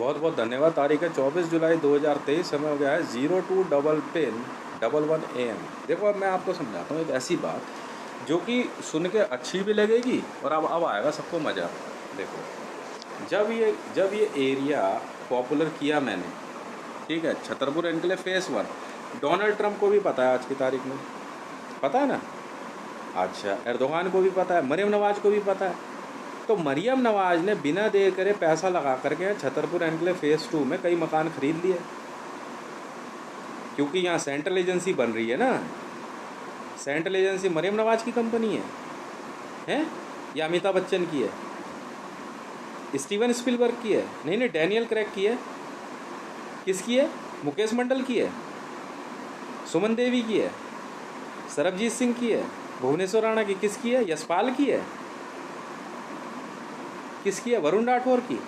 बहुत बहुत धन्यवाद। तारीख है 24 जुलाई 2023, समय हो गया है 02 AM। देखो अब मैं आपको समझाता हूँ एक ऐसी बात जो कि सुन के अच्छी भी लगेगी और अब आएगा सबको मज़ा। देखो, जब ये एरिया पॉपुलर किया मैंने, ठीक है, Chhatarpur enclave phase 1, Donald Trump को भी पता है आज की तारीख में, पता है ना। अच्छा, एर्दोगान को भी पता है, मरियम नवाज को भी पता है। तो मरियम नवाज ने बिना दे करे पैसा लगा करके छतरपुर एनक्लेव फेस 2 में कई मकान खरीद लिए, क्योंकि यहाँ सेंट्रल एजेंसी बन रही है ना। सेंट्रल एजेंसी मरियम नवाज की कंपनी है या अमिताभ बच्चन की है, स्टीवन स्पिलबर्ग की है? नहीं नहीं, डैनियल क्रेग की है। किसकी है? मुकेश मंडल की है, सुमन देवी की है, सरबजीत सिंह की है, भुवनेश्वर राणा की। किसकी है? यशपाल की है। किसकी है? वरुण राठौर की,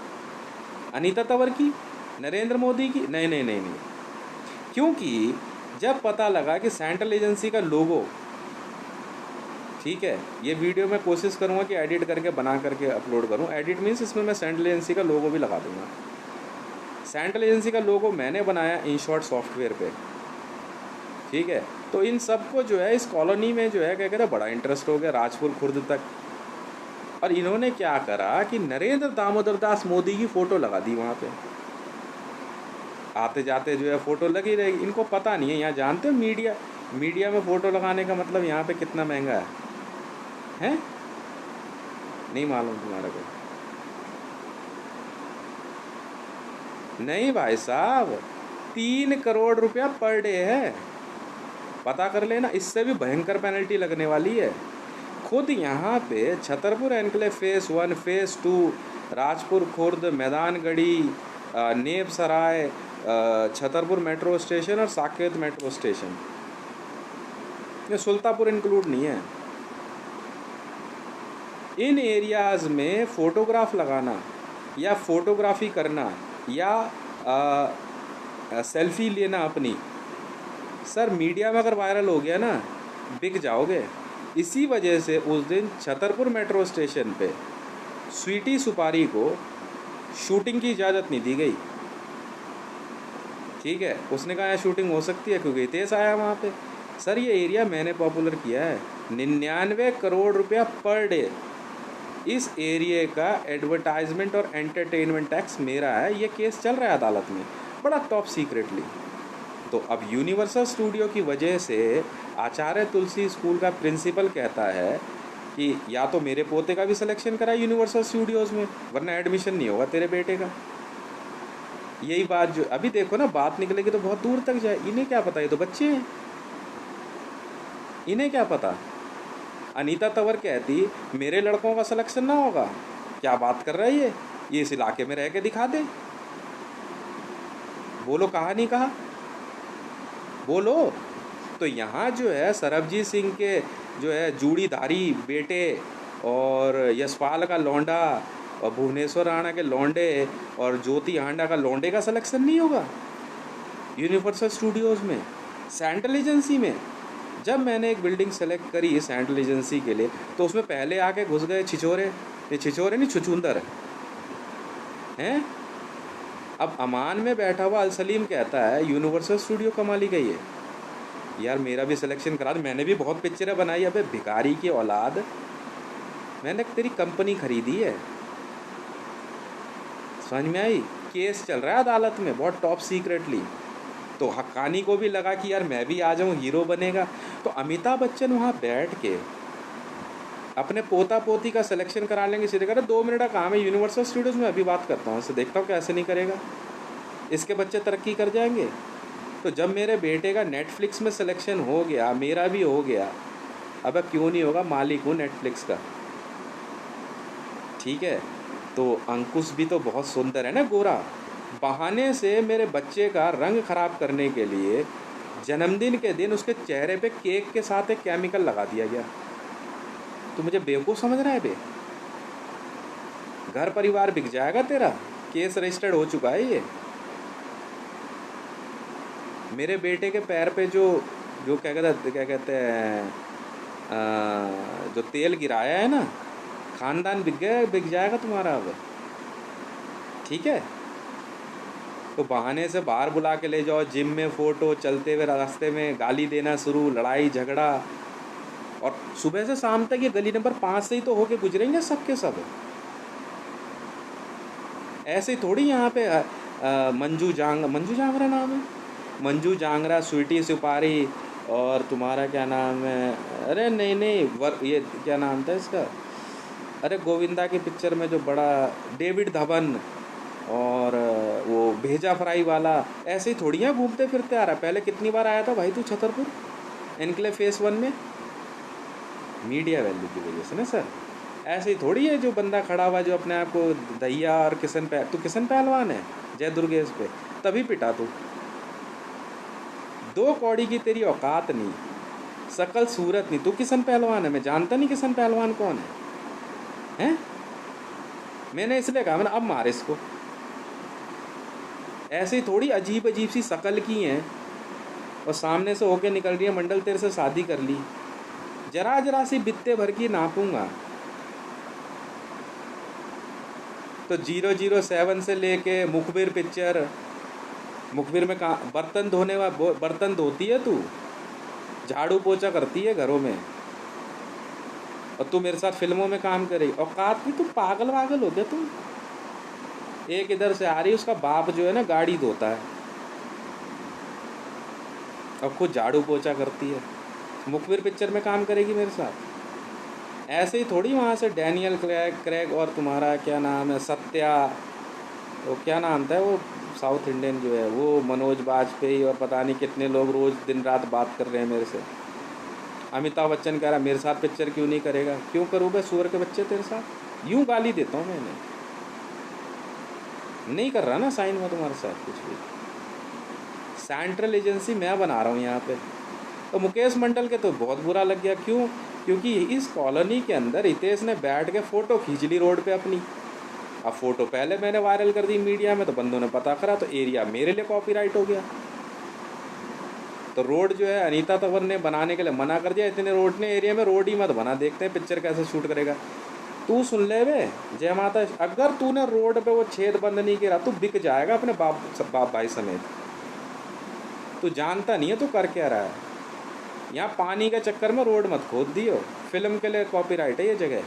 अनीता तंवर की, नरेंद्र मोदी की? नहीं नहीं नहीं नहीं, क्योंकि जब पता लगा कि सेंट्रल एजेंसी का लोगो, ठीक है, ये वीडियो मैं कोशिश करूँगा कि एडिट करके बना करके अपलोड करूँ। एडिट मीन्स इसमें मैं सेंट्रल एजेंसी का लोगो भी लगा दूँगा। सेंट्रल एजेंसी का लोगो मैंने बनाया InShot सॉफ्टवेयर पे, ठीक है। तो इन सबको जो है इस कॉलोनी में जो है क्या कहते हैं बड़ा इंटरेस्ट हो गया, राजपुर खुर्द तक। और इन्होंने क्या करा कि नरेंद्र दामोदर दास मोदी की फ़ोटो लगा दी वहाँ पे। आते जाते जो है फ़ोटो लगी रहेगी। इनको पता नहीं है, यहाँ जानते हो मीडिया में फ़ोटो लगाने का मतलब यहाँ पे कितना महंगा है? नहीं मालूम तुम्हारे को? नहीं भाई साहब, 3 करोड़ रुपया पर डे है। पता कर लेना, इससे भी भयंकर पेनल्टी लगने वाली है। खुद यहाँ पे Chhatarpur enclave phase 1, phase 2, Rajpur Khurd, Maidangarhi, Neb Sarai, Chhatarpur metro station और साकेत मेट्रो स्टेशन, ये सुल्तापुर इंक्लूड नहीं है। इन एरियाज़ में फ़ोटोग्राफ लगाना या फ़ोटोग्राफी करना या सेल्फ़ी लेना अपनी, सर मीडिया में अगर वायरल हो गया ना, बिक जाओगे। इसी वजह से उस दिन छतरपुर मेट्रो स्टेशन पे स्वीटी सुपारी को शूटिंग की इजाज़त नहीं दी गई, ठीक है। उसने कहा यहाँ शूटिंग हो सकती है क्योंकि तेज़ आया वहाँ पे। सर ये एरिया मैंने पॉपुलर किया है, 99 करोड़ रुपया पर डे। इस एरिया का एडवर्टाइजमेंट और एंटरटेनमेंट टैक्स मेरा है। ये केस चल रहा है अदालत में, बड़ा टॉप सीक्रेटली। तो अब यूनिवर्सल स्टूडियो की वजह से आचार्य तुलसी स्कूल का प्रिंसिपल कहता है कि या तो मेरे पोते का भी सिलेक्शन करा यूनिवर्सल स्टूडियोज़ में, वरना एडमिशन नहीं होगा तेरे बेटे का। यही बात जो अभी देखो ना, बात निकलेगी तो बहुत दूर तक जाए। इन्हें क्या पता, ये तो बच्चे हैं, इन्हें क्या पता। अनीता तंवर कहती मेरे लड़कों का सिलेक्शन ना होगा, क्या बात कर रहा है ये इस इलाके में रह के दिखा दे। बोलो, कहा नहीं कहा, बोलो। तो यहाँ जो है सरबजीत सिंह के जो है जूड़ीधारी बेटे और यशपाल का लौंडा और भुवनेश्वर राणा के लौंडे और ज्योति हांडा का लौंडे का सिलेक्शन नहीं होगा यूनिवर्सल स्टूडियोज़ में, सेंट्रल एजेंसी में। जब मैंने एक बिल्डिंग सेलेक्ट करी सेंट्रल एजेंसी के लिए, तो उसमें पहले आके घुस गए छिछोरे। ये छिछोरे नहीं, छुछुंदर हैं। अब अमान में बैठा हुआ अलसलीम कहता है यूनिवर्सल स्टूडियो कमाली गई है। यार मेरा भी सिलेक्शन करा दे, मैंने भी बहुत पिक्चरें बनाई। अबे भिखारी की औलाद, मैंने तेरी कंपनी खरीदी है, समझ में आई? केस चल रहा है अदालत में बहुत टॉप सीक्रेटली। तो हक्कानी को भी लगा कि यार मैं भी आ जाऊँ, हीरो बनेगा। तो अमिताभ बच्चन वहाँ बैठ के अपने पोता पोती का सिलेक्शन करा लेंगे। सीधे कह रहे 2 मिनट का काम है यूनिवर्सल स्टूडियोज़ में, अभी बात करता हूँ इससे, देखता हूँ कैसे नहीं करेगा, इसके बच्चे तरक्की कर जाएंगे। तो जब मेरे बेटे का नेटफ्लिक्स में सिलेक्शन हो गया, मेरा भी हो गया, अब क्यों नहीं होगा, मालिक हूँ नेटफ्लिक्स का, ठीक है। तो अंकुश भी तो बहुत सुंदर है ना, गोरा। बहाने से मेरे बच्चे का रंग ख़राब करने के लिए जन्मदिन के दिन उसके चेहरे पे केक के साथ एक केमिकल लगा दिया गया। तो मुझे बेवकूफ़ समझ रहा है बे? घर परिवार बिक जाएगा तेरा, केस रजिस्टर्ड हो चुका है ये। मेरे बेटे के पैर पे जो जो क्या कहते हैं जो तेल गिराया है ना, ख़ानदान बिक जाएगा तुम्हारा अब, ठीक है। तो बहाने से बाहर बुला के ले जाओ, जिम में फ़ोटो, चलते हुए रास्ते में गाली देना शुरू, लड़ाई झगड़ा। और सुबह से शाम तक ये गली नंबर 5 से ही तो होके गुजरेंगे सब के सब। ऐसे थोड़ी यहाँ पे मंजू जांगरा नाम है, मंजू जांगरा, स्वीटी सुपारी, और तुम्हारा क्या नाम है, अरे नहीं नहीं ये क्या नाम था इसका, अरे गोविंदा की पिक्चर में जो बड़ा डेविड धवन, और वो भेजा फ्राई वाला, ऐसे ही थोड़ी यहाँ घूमते फिरते आ रहा है। पहले कितनी बार आया था भाई तू छतरपुर एनक्लेव फेस 1 में? मीडिया वैल्यू की वजह से ना सर। ऐसे ही थोड़ी है जो बंदा खड़ा हुआ जो अपने आप को दहिया और तू किशन पहलवान है जय दुर्गेश पे, तभी पिटा तू। 2 कौड़ी की तेरी औकात नहीं, शकल सूरत नहीं, तू किशन पहलवान है। मैं जानता नहीं किशन पहलवान कौन है, हैं? मैंने इसलिए कहा, मैंने अब मार इसको। ऐसे ही थोड़ी अजीब अजीब सी शकल की हैं और सामने से होके निकल रही है, मंडल तेरे से शादी कर ली, जरा जरा सी बित्ते भर की नापूंगा तो 007 से लेके मुखबिर पिक्चर, मुखबिर में बर्तन धोने वाला, बर्तन धोती है तू, झाड़ू पोछा करती है घरों में, और तू मेरे साथ फिल्मों में काम करेगी। औकात नहीं, तू पागल वागल हो गया तुम। एक इधर से आ रही, उसका बाप जो है ना गाड़ी धोता है और खुद झाड़ू पोछा करती है, मुखबिर पिक्चर में काम करेगी मेरे साथ। ऐसे ही थोड़ी वहाँ से डैनियल क्रेग और तुम्हारा क्या नाम है सत्या, वो क्या नाम था वो साउथ इंडियन जो है वो, मनोज बाजपेयी, और पता नहीं कितने लोग रोज़ दिन रात बात कर रहे हैं मेरे से। अमिताभ बच्चन कह रहा मेरे साथ पिक्चर क्यों नहीं करेगा। क्यों करूँ भाई, सूअर के बच्चे तेरे साथ यूँ गाली देता हूँ मैंने, नहीं कर रहा ना साइन में तुम्हारे साथ कुछ भी। सेंट्रल एजेंसी मैं बना रहा हूँ यहाँ पे। तो मुकेश मंडल के तो बहुत बुरा लग गया। क्यों? क्योंकि इस कॉलोनी के अंदर हितेश ने बैठ के फ़ोटो खींच ली रोड पे अपनी। अब फ़ोटो पहले मैंने वायरल कर दी मीडिया में, तो बंदों ने पता करा तो एरिया मेरे लिए कॉपीराइट हो गया। तो रोड जो है अनीता तंवर ने बनाने के लिए मना कर दिया, इतने रोड ने एरिया में रोड ही मत बना, देखते हैं पिक्चर कैसे शूट करेगा। तू सुन ले बे जय माता, अगर तूने रोड पे वो छेद बंद नहीं किया तू बिक जाएगा अपने बाप भाई समेत। तू जानता नहीं है तू कर क्या रहा है। यहाँ पानी के चक्कर में रोड मत खोद दियो, फिल्म के लिए कॉपीराइट है ये जगह।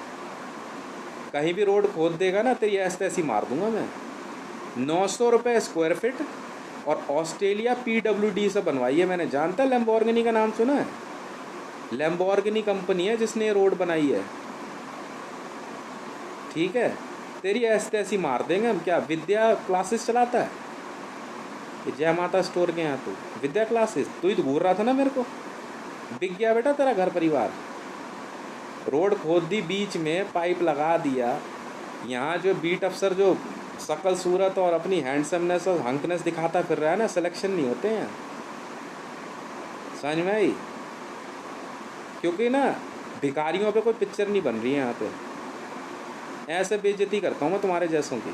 कहीं भी रोड खोद देगा ना तेरी ऐसे तैसी मार दूंगा मैं। 900 रुपये स्क्वायर फिट, और ऑस्ट्रेलिया PWD से बनवाई है मैंने। जानता है लैम्बोर्गिनी का नाम सुना है? लैम्बोर्गिनी कंपनी है जिसने ये रोड बनाई है, ठीक है। तेरी ऐसे तैसी मार देंगे हम। क्या विद्या क्लासेस चलाता है जय माता स्टोर के यहाँ? तू विद्या क्लासेस, तू ही तो घूर रहा था ना मेरे को। बिक गया बेटा तेरा घर परिवार। रोड खोद दी, बीच में पाइप लगा दिया। यहाँ जो बीट अफसर जो शकल सूरत और अपनी हैंडसमनेस और हंकनेस दिखाता फिर रहा है ना, सिलेक्शन नहीं होते हैं, समझ में आई? क्योंकि ना भिखारियों पे कोई पिक्चर नहीं बन रही है यहाँ पे। ऐसे बेइज्जती करता हूँ मैं तुम्हारे जैसों की।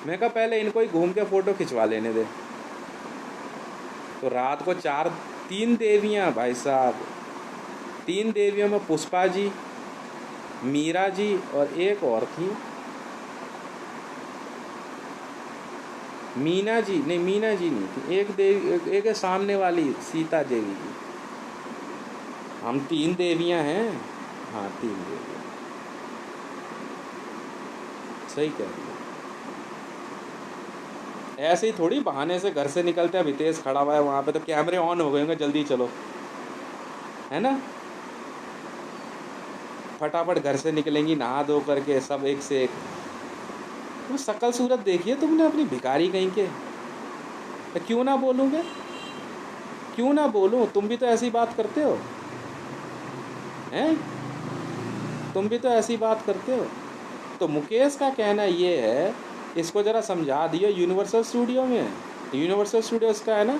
मैं कहा पहले इनको ही घूम के फ़ोटो खिंचवा लेने दे। तो रात को 3 देवियाँ भाई साहब, 3 देवियों में पुष्पा जी, मीरा जी और एक और थी, मीना जी नहीं थी, एक देवी, एक सामने वाली सीता देवी जी। हम 3 देवियाँ हैं। हाँ 3 देवियाँ, सही कह रही है। ऐसे ही थोड़ी बहाने से घर से निकलते हैं। हितेश खड़ा हुआ है वहाँ पे, तो कैमरे ऑन हो गए होंगे, जल्दी चलो, है ना। फटाफट घर से निकलेंगी नहा धो करके सब एक से एक। तो शकल सूरत देखिए तुमने अपनी, भिखारी कहीं के। तो क्यों ना बोलूँगे, क्यों ना बोलूँ? तुम भी तो ऐसी बात करते हो, हैं? तुम भी तो ऐसी बात करते हो। तो मुकेश का कहना ये है, इसको ज़रा समझा दियो यूनिवर्सल स्टूडियो में, यूनिवर्सल स्टूडियो इसका है ना,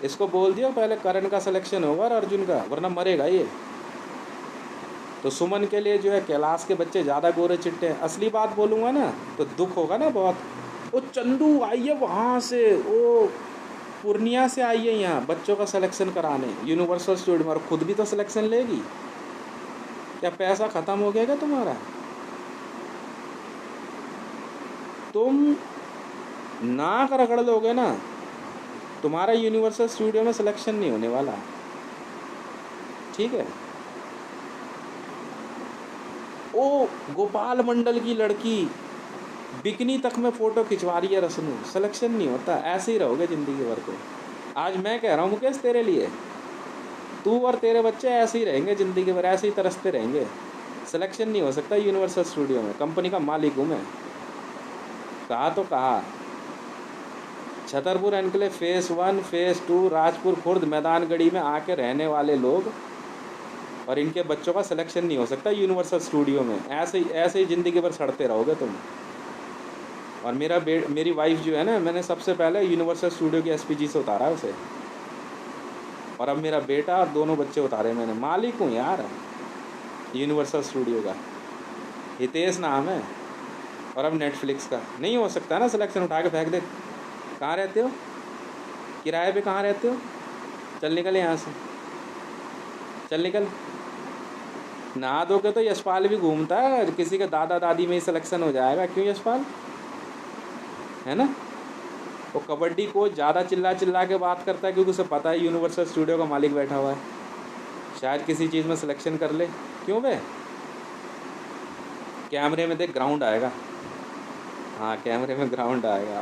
इसको बोल दियो पहले करण का सिलेक्शन होगा और अर्जुन का, वरना मरेगा ये। तो सुमन के लिए जो है कैलाश के बच्चे ज़्यादा गोरे चिट्टे हैं। असली बात बोलूँगा ना तो दुख होगा ना बहुत। वो चंदू आई है वहाँ से, वो पूर्णिया से आई है यहाँ बच्चों का सिलेक्शन कराने यूनिवर्सल स्टूडियो में, और खुद भी तो सिलेक्शन लेगी। क्या पैसा ख़त्म हो गया क्या तुम्हारा? तुम नाक रगड़ लोगे ना, तुम्हारा यूनिवर्सल स्टूडियो में सिलेक्शन नहीं होने वाला, ठीक है। ओ गोपाल मंडल की लड़की बिकनी तक में फ़ोटो खिंचवा रही है रसनू, सिलेक्शन नहीं होता, ऐसे ही रहोगे ज़िंदगी भर को। आज मैं कह रहा हूँ मुकेश तेरे लिए, तू और तेरे बच्चे ऐसे ही रहेंगे ज़िंदगी भर, ऐसे ही तरसते रहेंगे, सिलेक्शन नहीं हो सकता यूनिवर्सल स्टूडियो में। कंपनी का मालिक हूँ मैं, कहा तो कहा। Chhatarpur enclave phase 1 phase 2 Rajpur Khurd Maidangarhi में आके रहने वाले लोग और इनके बच्चों का सिलेक्शन नहीं हो सकता यूनिवर्सल स्टूडियो में, ऐसे ही ज़िंदगी भर सड़ते रहोगे तुम। और मेरी वाइफ जो है ना, मैंने सबसे पहले यूनिवर्सल स्टूडियो की एसपीजी से उतारा उसे, और अब मेरा बेटा और दोनों बच्चे उतारे मैंने। मालिक हूँ यार यूनिवर्सल स्टूडियो का, हितेश नाम है। और अब नेटफ्लिक्स का नहीं हो सकता ना सिलेक्शन, उठा के फेंक दे। कहाँ रहते हो, किराए पे कहाँ रहते हो, चल निकल यहाँ से, चल निकल। नहा धो के तो यशपाल भी घूमता है, किसी के दादा दादी में ही सिलेक्शन हो जाएगा, क्यों यशपाल, है ना। वो कबड्डी को ज़्यादा चिल्ला के बात करता है क्योंकि उसे पता है यूनिवर्सल स्टूडियो का मालिक बैठा हुआ है, शायद किसी चीज़ में सिलेक्शन कर ले। क्यों बे, कैमरे में देख ग्राउंड आएगा, हाँ कैमरे में ग्राउंड आएगा।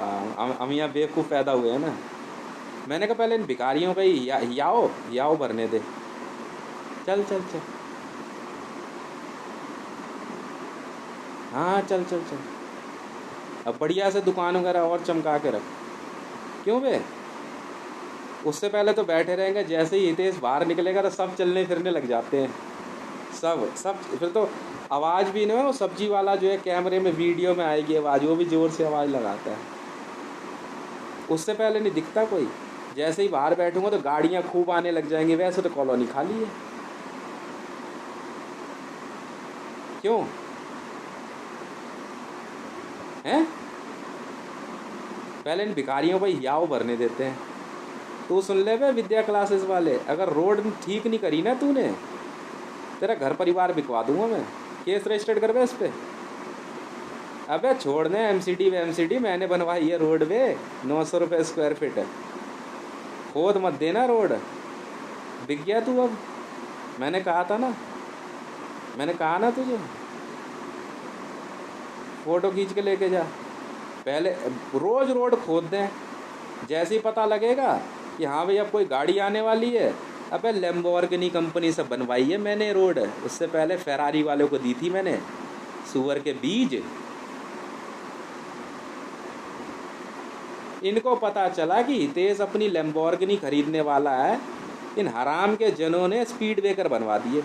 हम यहाँ बेवकूफ़ पैदा हुए हैं ना। मैंने कहा पहले इन भिखारियों का ही याओ भरने दे, चल चल चल, हाँ चल चल चल, अब बढ़िया से दुकान वगैरह और चमका के रख। क्यों बे, उससे पहले तो बैठे रहेंगे, जैसे ही हितेश बाहर निकलेगा तो सब चलने फिरने लग जाते हैं, सब फिर तो आवाज़ भी नहीं है। वो सब्जी वाला जो है कैमरे में वीडियो में आएगी आवाज़, वो भी ज़ोर से आवाज़ लगाता है, उससे पहले नहीं दिखता कोई। जैसे ही बाहर बैठूंगा तो गाड़ियाँ खूब आने लग जाएंगी, वैसे तो कॉलोनी खाली है। क्यों हैं, पहले इन भिखारियों को याव भरने देते हैं। तू सुन ले बे विद्या क्लासेस वाले, अगर रोड ठीक नहीं करी ना तूने, तेरा घर परिवार बिकवा दूंगा मैं, केस रजिस्टर्ड कर बे इस पर। अबे छोड़ने एमसीडी मैंने बनवाई है रोड पे, 900 रुपये स्क्वायर फीट, खोद मत देना रोड, बिक गया तू अब। मैंने कहा ना तुझे, फ़ोटो खींच के लेके जा। पहले रोज़ रोड खोद दें, जैसे ही पता लगेगा कि हाँ भाई अब कोई गाड़ी आने वाली है, अबे लैम्बोर्गिनी कंपनी से बनवाई है मैंने रोड, उससे पहले फेरारी वालों को दी थी मैंने सुअर के बीज। इनको पता चला कि हितेश अपनी लैम्बोर्गिनी खरीदने वाला है, इन हराम के जनों ने स्पीड ब्रेकर बनवा दिए।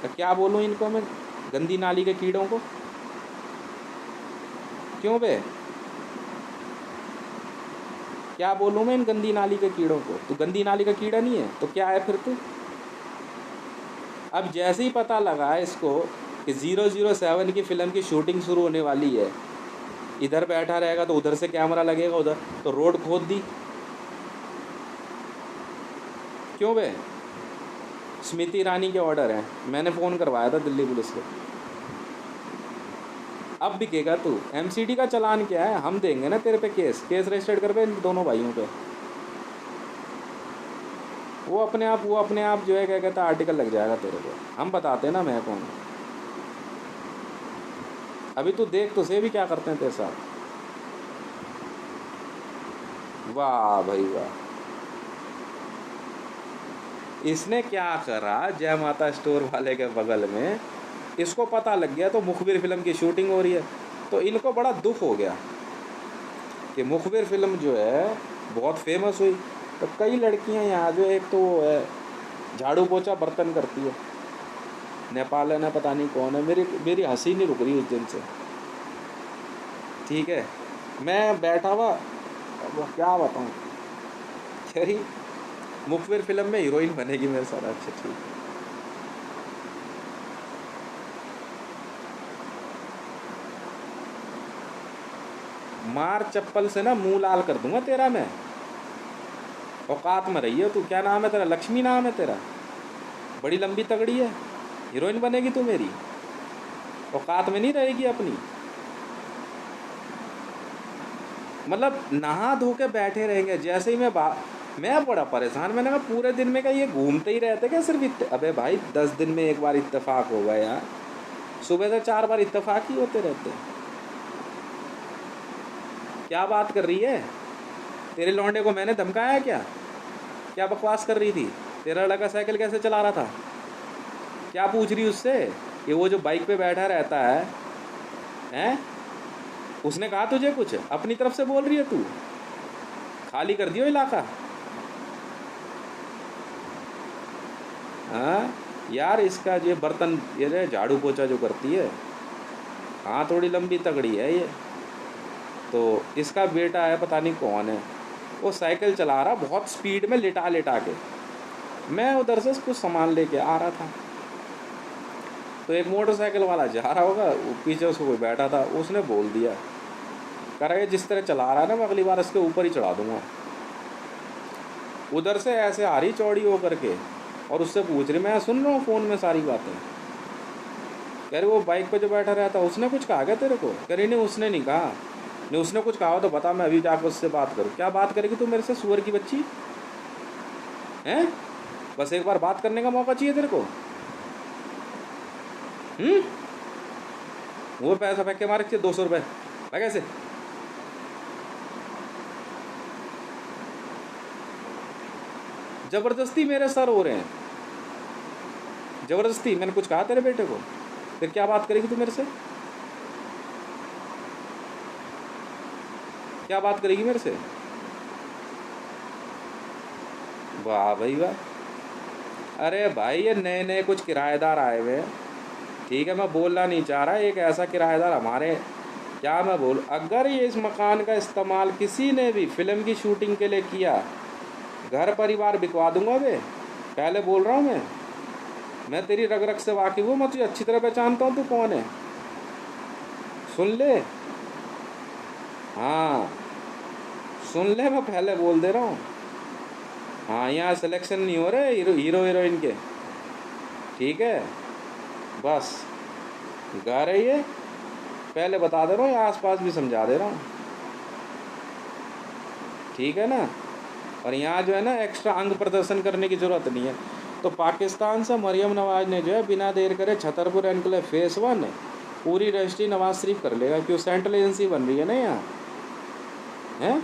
तो क्या बोलूँ इनको मैं, गंदी नाली के कीड़ों को। क्यों बे, क्या बोलूँ मैं इन गंदी नाली के कीड़ों को। तू गंदी नाली का कीड़ा नहीं है तो क्या है फिर तू। अब जैसे ही पता लगा इसको कि 007 की फ़िल्म की शूटिंग शुरू होने वाली है, इधर बैठा रहेगा तो उधर से कैमरा लगेगा, उधर तो रोड खोद दी। क्यों बे, स्मृति ईरानी के ऑर्डर हैं, मैंने फ़ोन करवाया था दिल्ली पुलिस को। अब बिकेगा तू, एमसीडी का चालान क्या है, हम देंगे ना तेरे पे केस रजिस्टर्ड कर पे इन दोनों भाइयों पे। वो अपने आप जो है क्या कहता है आर्टिकल लग जाएगा तेरे पे, हम बताते हैं ना मैं कौन। अभी तू देख तो से भी क्या करते हैं तेरे साथ। वाह भाई वाह, इसने क्या करा, जय माता स्टोर वाले के बगल में इसको पता लग गया तो मुखबिर फिल्म की शूटिंग हो रही है, तो इनको बड़ा दुख हो गया कि मुखबिर फिल्म जो है बहुत फेमस हुई। तो कई लड़कियां यहाँ जो, एक तो वो है झाड़ू पोछा बर्तन करती है, नेपाल है ना पता नहीं कौन है, मेरी हंसी नहीं रुक रही उस दिन से। ठीक है, मैं बैठा हुआ क्या बताऊँ, तेरी मुखबिर फिल्म में हीरोइन बनेगी मेरे साथ। अच्छा ठीक है, मार चप्पल से ना मुंह लाल कर दूंगा तेरा मैं। औकात में रही हो तू, क्या नाम है तेरा, लक्ष्मी नाम है तेरा, बड़ी लंबी तगड़ी है, हीरोइन बनेगी तू मेरी, औकात में नहीं रहेगी अपनी। मतलब नहा धो के बैठे रहेंगे। जैसे ही मैं बड़ा परेशान, मैंने कहा पूरे दिन में क्या ये घूमते ही रहते क्या सिर्फ अबे भाई 10 दिन में एक बार इत्तेफाक होगा यार, सुबह से 4 बार इत्तेफाक ही होते रहते हैं। क्या बात कर रही है? तेरे लौंडे को मैंने धमकाया क्या? क्या बकवास कर रही थी? तेरा लड़का साइकिल कैसे चला रहा था? क्या पूछ रही उससे कि वो जो बाइक पे बैठा रहता है हैं? उसने कहा तुझे कुछ? अपनी तरफ से बोल रही है तू। खाली कर दियो इलाका। हाँ यार, इसका ये बर्तन ये झाड़ू पोछा जो करती है, हाँ थोड़ी लंबी तगड़ी है ये। तो इसका बेटा है, पता नहीं कौन है, वो साइकिल चला रहा बहुत स्पीड में लेटा लेटा के। मैं उधर से कुछ सामान लेके आ रहा था, तो एक मोटरसाइकिल वाला जा रहा होगा, पीछे उसको कोई बैठा था, उसने बोल दिया, कह रहा है जिस तरह चला रहा है ना मैं अगली बार इसके ऊपर ही चढ़ा दूंगा। उधर से ऐसे आ रही चौड़ी हो करके और उससे पूछ रही, मैं सुन रहा हूँ फ़ोन में सारी बातें। कह रही वो बाइक पे जो बैठा रहता उसने कुछ कहा क्या तेरे को? कह रही नहीं उसने नहीं कहा। नहीं उसने कुछ कहा तो बता, मैं अभी जाकर उससे बात करूँ। क्या बात करेगी तू मेरे से, सुअर की बच्ची हैं? बस एक बार बात करने का मौका चाहिए तेरे को। वो पैसा फेंक के मारे थे 200 रुपये कैसे? जबरदस्ती मेरे सर हो रहे हैं, जबरदस्ती। मैंने कुछ कहा तेरे बेटे को? फिर क्या बात करेगी तू मेरे से? क्या बात करेगी मेरे से? वाह भाई वाह। अरे भाई ये नए नए कुछ किराएदार आए हुए हैं, ठीक है, मैं बोलना नहीं चाह रहा। एक ऐसा किराएदार हमारे, क्या मैं बोल, अगर ये इस मकान का इस्तेमाल किसी ने भी फिल्म की शूटिंग के लिए किया, घर परिवार बिकवा दूंगा बे। पहले बोल रहा हूँ मैं तेरी रग रग से वाकिफ हूँ, मैं तुझे अच्छी तरह पहचानता हूँ तू कौन है। सुन ले, हाँ सुन ले, मैं पहले बोल दे रहा हूँ। हाँ यहाँ सिलेक्शन नहीं हो रहे हीरो हीरोइन के, ठीक है? बस गा रही है, पहले बता दे रहा हूँ, आसपास भी समझा दे रहा हूँ, ठीक है ना? और यहाँ जो है ना एक्स्ट्रा अंग प्रदर्शन करने की ज़रूरत नहीं है। तो पाकिस्तान से मरियम नवाज ने जो है बिना देर करे छतरपुर एनक्लेव फेस 1 पूरी रजिस्ट्री नवाज शरीफ कर लेगा। क्यों? सेंट्रल एजेंसी बन रही है ना यहाँ, हैं?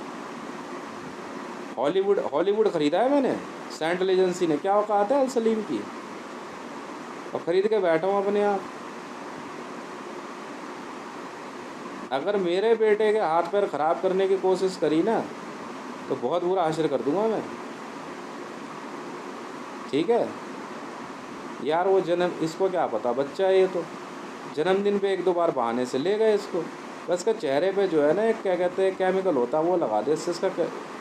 हॉलीवुड ख़रीदा है मैंने, सेंट्रल एजेंसी ने। क्या औकात है अल सलीम की? और ख़रीद के बैठा हूँ अपने आप। अगर मेरे बेटे के हाथ पैर ख़राब करने की कोशिश करी ना तो बहुत बुरा हाशिर कर दूंगा मैं, ठीक है यार? वो जन्म, इसको क्या पता, बच्चा है ये तो, जन्मदिन पे 1-2 बार बहाने से ले गए इसको। बस का चेहरे पे जो है ना एक क्या कहते हैं केमिकल होता है, वो लगा दे, इससे इसका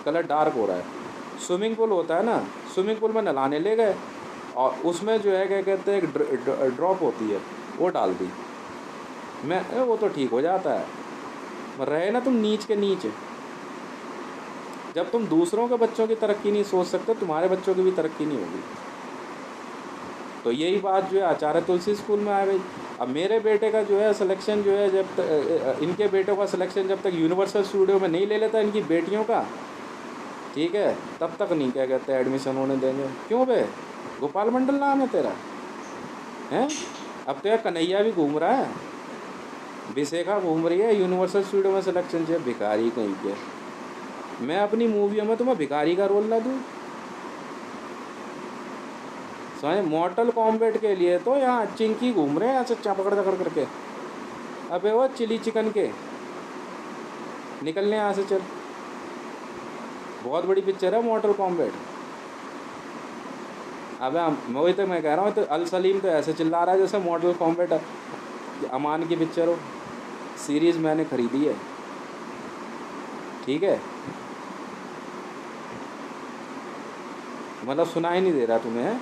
कलर डार्क हो रहा है। स्विमिंग पूल होता है ना, स्विमिंग पूल में नहलाने ले गए और उसमें जो है क्या कहते हैं एक ड्रॉप होती है, वो डाल दी। मैं वो तो ठीक हो जाता है। रहे ना तुम नीच के नीच। जब तुम दूसरों के बच्चों की तरक्की नहीं सोच सकते, तुम्हारे बच्चों की भी तरक्की नहीं होगी। तो यही बात जो है आचार्य तुलसी स्कूल में आ गई। अब मेरे बेटे का जो है सिलेक्शन जो है, जब तक इनके बेटों का सिलेक्शन जब तक यूनिवर्सल स्टूडियो में नहीं ले लेता इनकी बेटियों का, ठीक है, तब तक नहीं क्या कहते हैं एडमिशन होने देंगे। क्यों बे? गोपाल मंडल नाम है तेरा, हैं? अब तो यार कन्हैया भी घूम रहा है, विशेखा घूम रही है, यूनिवर्सल स्टूडियो में सिलेक्शन चाहिए। भिखारी कहीं के। मैं अपनी मूवियों में तुम्हें भिखारी का रोल ना दूँ? समझ? मॉर्टल कॉम्बैट के लिए तो यहाँ चिंकी घूम रहे हैं ऐसे पकड़ पकड़ करके। अबे वो चिली चिकन के निकलने यहाँ से, चल। बहुत बड़ी पिक्चर है मॉर्टल कॉम्बैट। अबे मैं वही तो मैं कह रहा हूँ, तो अल सलीम तो ऐसे चिल्ला रहा है जैसे मॉर्टल कॉम्बैट अमान की पिक्चर हो। सीरीज़ मैंने ख़रीदी है, ठीक है? मतलब सुनाई नहीं दे रहा तुम्हें?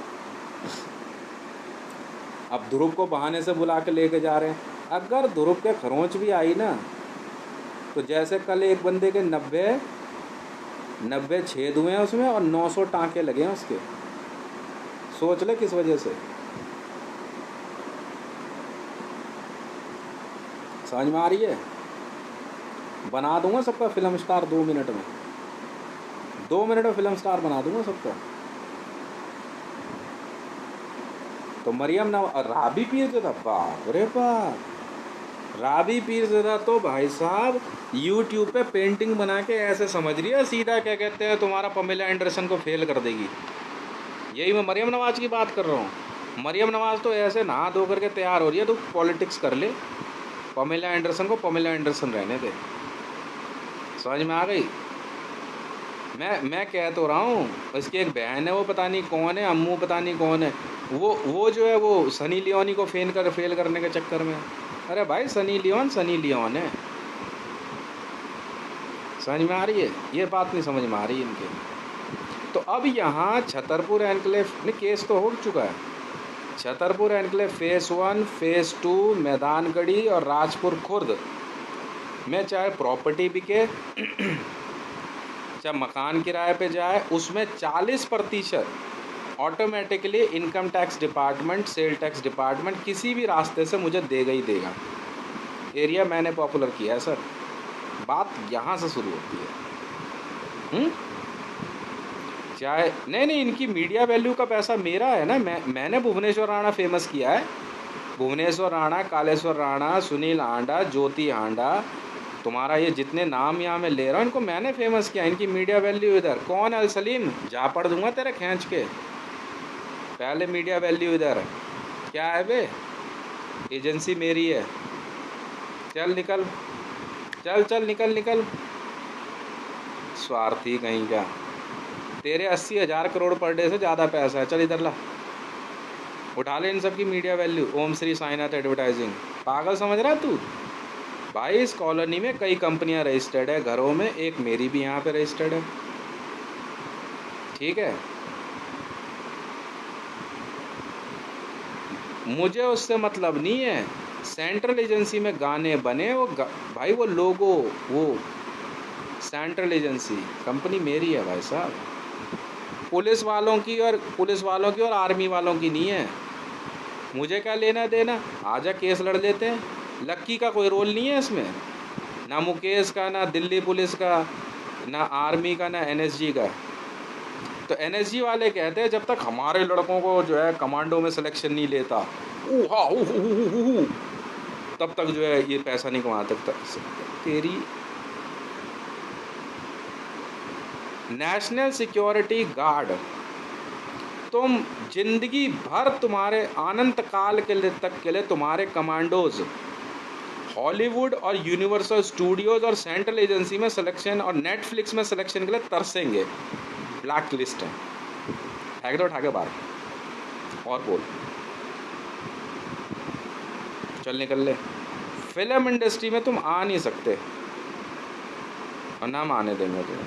अब ध्रुव को बहाने से बुला के लेके जा रहे हैं। अगर ध्रुव के खरोंच भी आई ना, तो जैसे कल एक बंदे के 90 छेद हुए हैं उसमें और 900 टाँके लगे हैं उसके। सोच ले किस वजह से। समझ में आ रही है? बना दूंगा सबका फिल्म स्टार 2 मिनट में, 2 मिनट में फिल्म स्टार बना दूंगा सबका। तो मरियम नवाज, राबी पीरज़ादा, बाप रे बाप, राबी पीरज़ादा तो भाई साहब यूट्यूब पे पेंटिंग बना के ऐसे समझ रही है सीधा, क्या कहते हैं, तुम्हारा पमेला एंडरसन को फेल कर देगी। यही मैं मरियम नवाज की बात कर रहा हूँ। मरियम नवाज तो ऐसे नहा धो करके तैयार हो रही है, तो पॉलिटिक्स कर ले, पमेला एंडरसन को पमेला एंडरसन रहने दे। समझ में आ गई? मैं कह तो रहा हूँ, इसकी एक बहन है, वो पता नहीं कौन है, अम्मू पता नहीं कौन है, वो जो है वो सनी लियोनी को फेल करने के चक्कर में। अरे भाई सनी लियोन है। समझ में आ रही है? ये बात नहीं समझ में आ रही है इनके। तो अब यहाँ छतरपुर एनक्लेव में केस तो हो चुका है। Chhatarpur enclave phase 1, phase 2, Maidangarhi और राजपुर खुर्द में चाहे प्रॉपर्टी बिके चाहे मकान किराए पे जाए, उसमें 40% automatically income tax department, sale tax department किसी भी रास्ते से मुझे देगा ही देगा। एरिया मैंने पॉपुलर किया है सर। बात यहाँ से शुरू होती है। चाहे नहीं, इनकी मीडिया वैल्यू का पैसा मेरा है ना। मैंने भुवनेश्वर राणा फेमस किया है। भुवनेश्वर राणा, कालेश्वर राणा, सुनील आंडा, ज्योति आंडा, तुम्हारा ये जितने नाम यहाँ मैं ले रहा हूँ, इनको मैंने फेमस किया। इनकी मीडिया वैल्यू इधर। कौन है अल सलीम? जा पढ़ दूंगा तेरे खींच के। पहले मीडिया वैल्यू इधर। क्या है बे? एजेंसी मेरी है। चल निकल, चल निकल। स्वार्थी कहीं का। तेरे 80,000 करोड़ पर डे से ज़्यादा पैसा है। चल इधर ला, उठा ले इन सब की मीडिया वैल्यू। ओम श्री साईनाथ एडवर्टाइजिंग। पागल समझ रहा है तू? भाई इस कॉलोनी में कई कंपनियां रजिस्टर्ड है घरों में, एक मेरी भी यहाँ पे रजिस्टर्ड है। ठीक है, मुझे उससे मतलब नहीं है। सेंट्रल एजेंसी में गाने बने भाई वो लोगो, वो सेंट्रल एजेंसी कंपनी मेरी है भाई साहब। पुलिस वालों की और आर्मी वालों की नहीं है। मुझे क्या लेना देना? आजा केस लड़ लेते हैं। लक्की का कोई रोल नहीं है इसमें, ना मुकेश का, ना दिल्ली पुलिस का, ना आर्मी का, ना एनएसजी का। तो एनएसजी वाले कहते हैं जब तक हमारे लड़कों को जो है कमांडो में सिलेक्शन नहीं लेता, तब तक जो है ये पैसा नहीं कमा सकता। तेरी नेशनल सिक्योरिटी गार्ड, तुम जिंदगी भर, तुम्हारे अनंत काल के लिए तुम्हारे कमांडोज हॉलीवुड और यूनिवर्सल स्टूडियोज और सेंट्रल एजेंसी में सिलेक्शन और नेटफ्लिक्स में सिलेक्शन के लिए तरसेंगे। ब्लैक लिस्ट है। फेंक दो उठा के बाहर। और बोल, चल निकल ले। फिल्म इंडस्ट्री में तुम आ नहीं सकते और ना आने देंगे तुम्हें।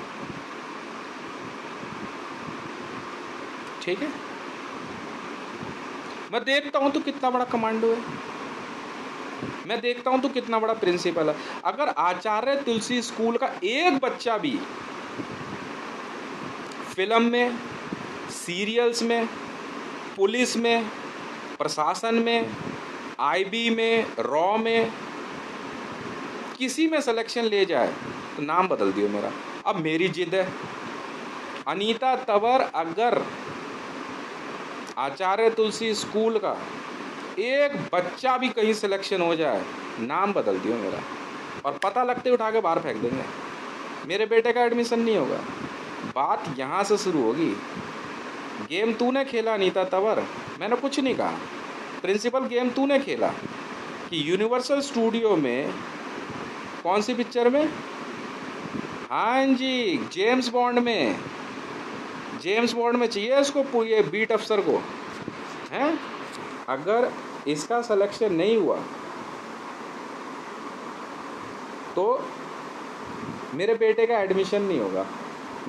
ठीक है, मैं देखता हूं तू कितना बड़ा कमांडो है, मैं देखता हूं तू कितना बड़ा प्रिंसिपल है। अगर आचार्य तुलसी स्कूल का एक बच्चा भी फिल्म में, सीरियल्स में, पुलिस में, प्रशासन में, आईबी में, रॉ में, किसी में सिलेक्शन ले जाए तो नाम बदल दियो मेरा। अब मेरी जिद है, अनीता तंवर अगर आचार्य तुलसी स्कूल का एक बच्चा भी कहीं सिलेक्शन हो जाए, नाम बदल दियो मेरा, और पता लगते उठा के बाहर फेंक देंगे। मेरे बेटे का एडमिशन नहीं होगा। बात यहाँ से शुरू होगी। गेम तूने खेला अनीता तंवर, मैंने कुछ नहीं कहा। प्रिंसिपल गेम तूने खेला कि यूनिवर्सल स्टूडियो में कौन सी पिक्चर में, हाँ जी जेम्स बॉन्ड में चाहिए इसको, ये बीट अफसर को हैं। अगर इसका सिलेक्शन नहीं हुआ तो मेरे बेटे का एडमिशन नहीं होगा।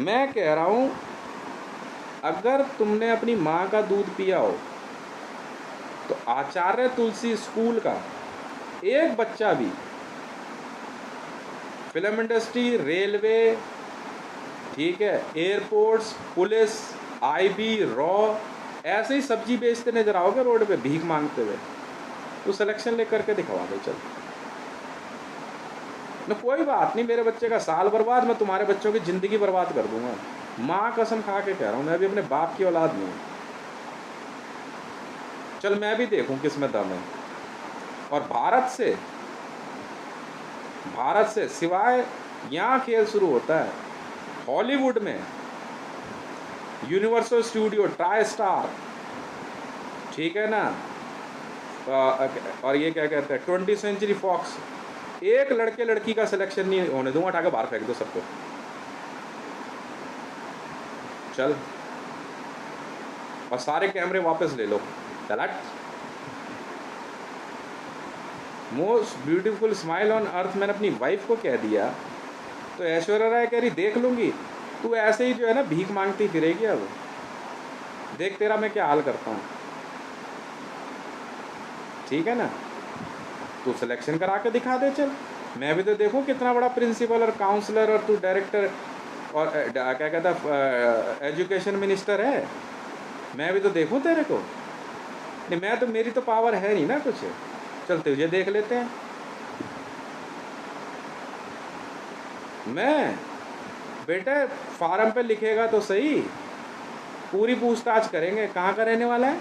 मैं कह रहा हूँ, अगर तुमने अपनी माँ का दूध पिया हो तो आचार्य तुलसी स्कूल का एक बच्चा भी फिल्म इंडस्ट्री, रेलवे, ठीक है, एयरपोर्ट्स, पुलिस, आईबी, रॉ, ऐसे ही सब्जी बेचते नजर आओगे रोड पे भीख मांगते हुए, तो सिलेक्शन ले करके दिखवा दो। चल न कोई बात नहीं, मेरे बच्चे का साल बर्बाद, मैं तुम्हारे बच्चों की ज़िंदगी बर्बाद कर दूंगा। माँ कसम खा के कह रहा हूँ, मैं भी अपने बाप की औलाद नहीं हूँ। चल मैं भी देखूँ किस में दम है। और भारत से सिवाय यहाँ खेल शुरू होता है हॉलीवुड में, यूनिवर्सल स्टूडियो, ट्राई स्टार, ठीक है ना, और ये क्या कहते हैं 20th सेंचुरी फॉक्स, एक लड़के लड़की का सिलेक्शन नहीं होने दूंगा, उठा के बाहर फेंक दो सबको। चल, और सारे कैमरे वापस ले लो। चल, most beautiful smile on earth मैंने अपनी वाइफ को कह दिया, तो ऐश्वर्या राय कह रही देख लूंगी, तू ऐसे ही जो है ना भीख मांगती फिरेगी। अब देख तेरा मैं क्या हाल करता हूँ, ठीक है ना। तू सिलेक्शन करा के दिखा दे, चल मैं भी तो देखूँ कितना बड़ा प्रिंसिपल और काउंसलर, और तू डायरेक्टर और क्या कहता एजुकेशन मिनिस्टर है, मैं भी तो देखूँ तेरे को। नहीं, मैं तो, मेरी तो पावर है नहीं ना कुछ। चल तुझे देख लेते हैं। मैं बेटे फार्म पे लिखेगा तो सही, पूरी पूछताछ करेंगे। कहाँ का रहने वाला है?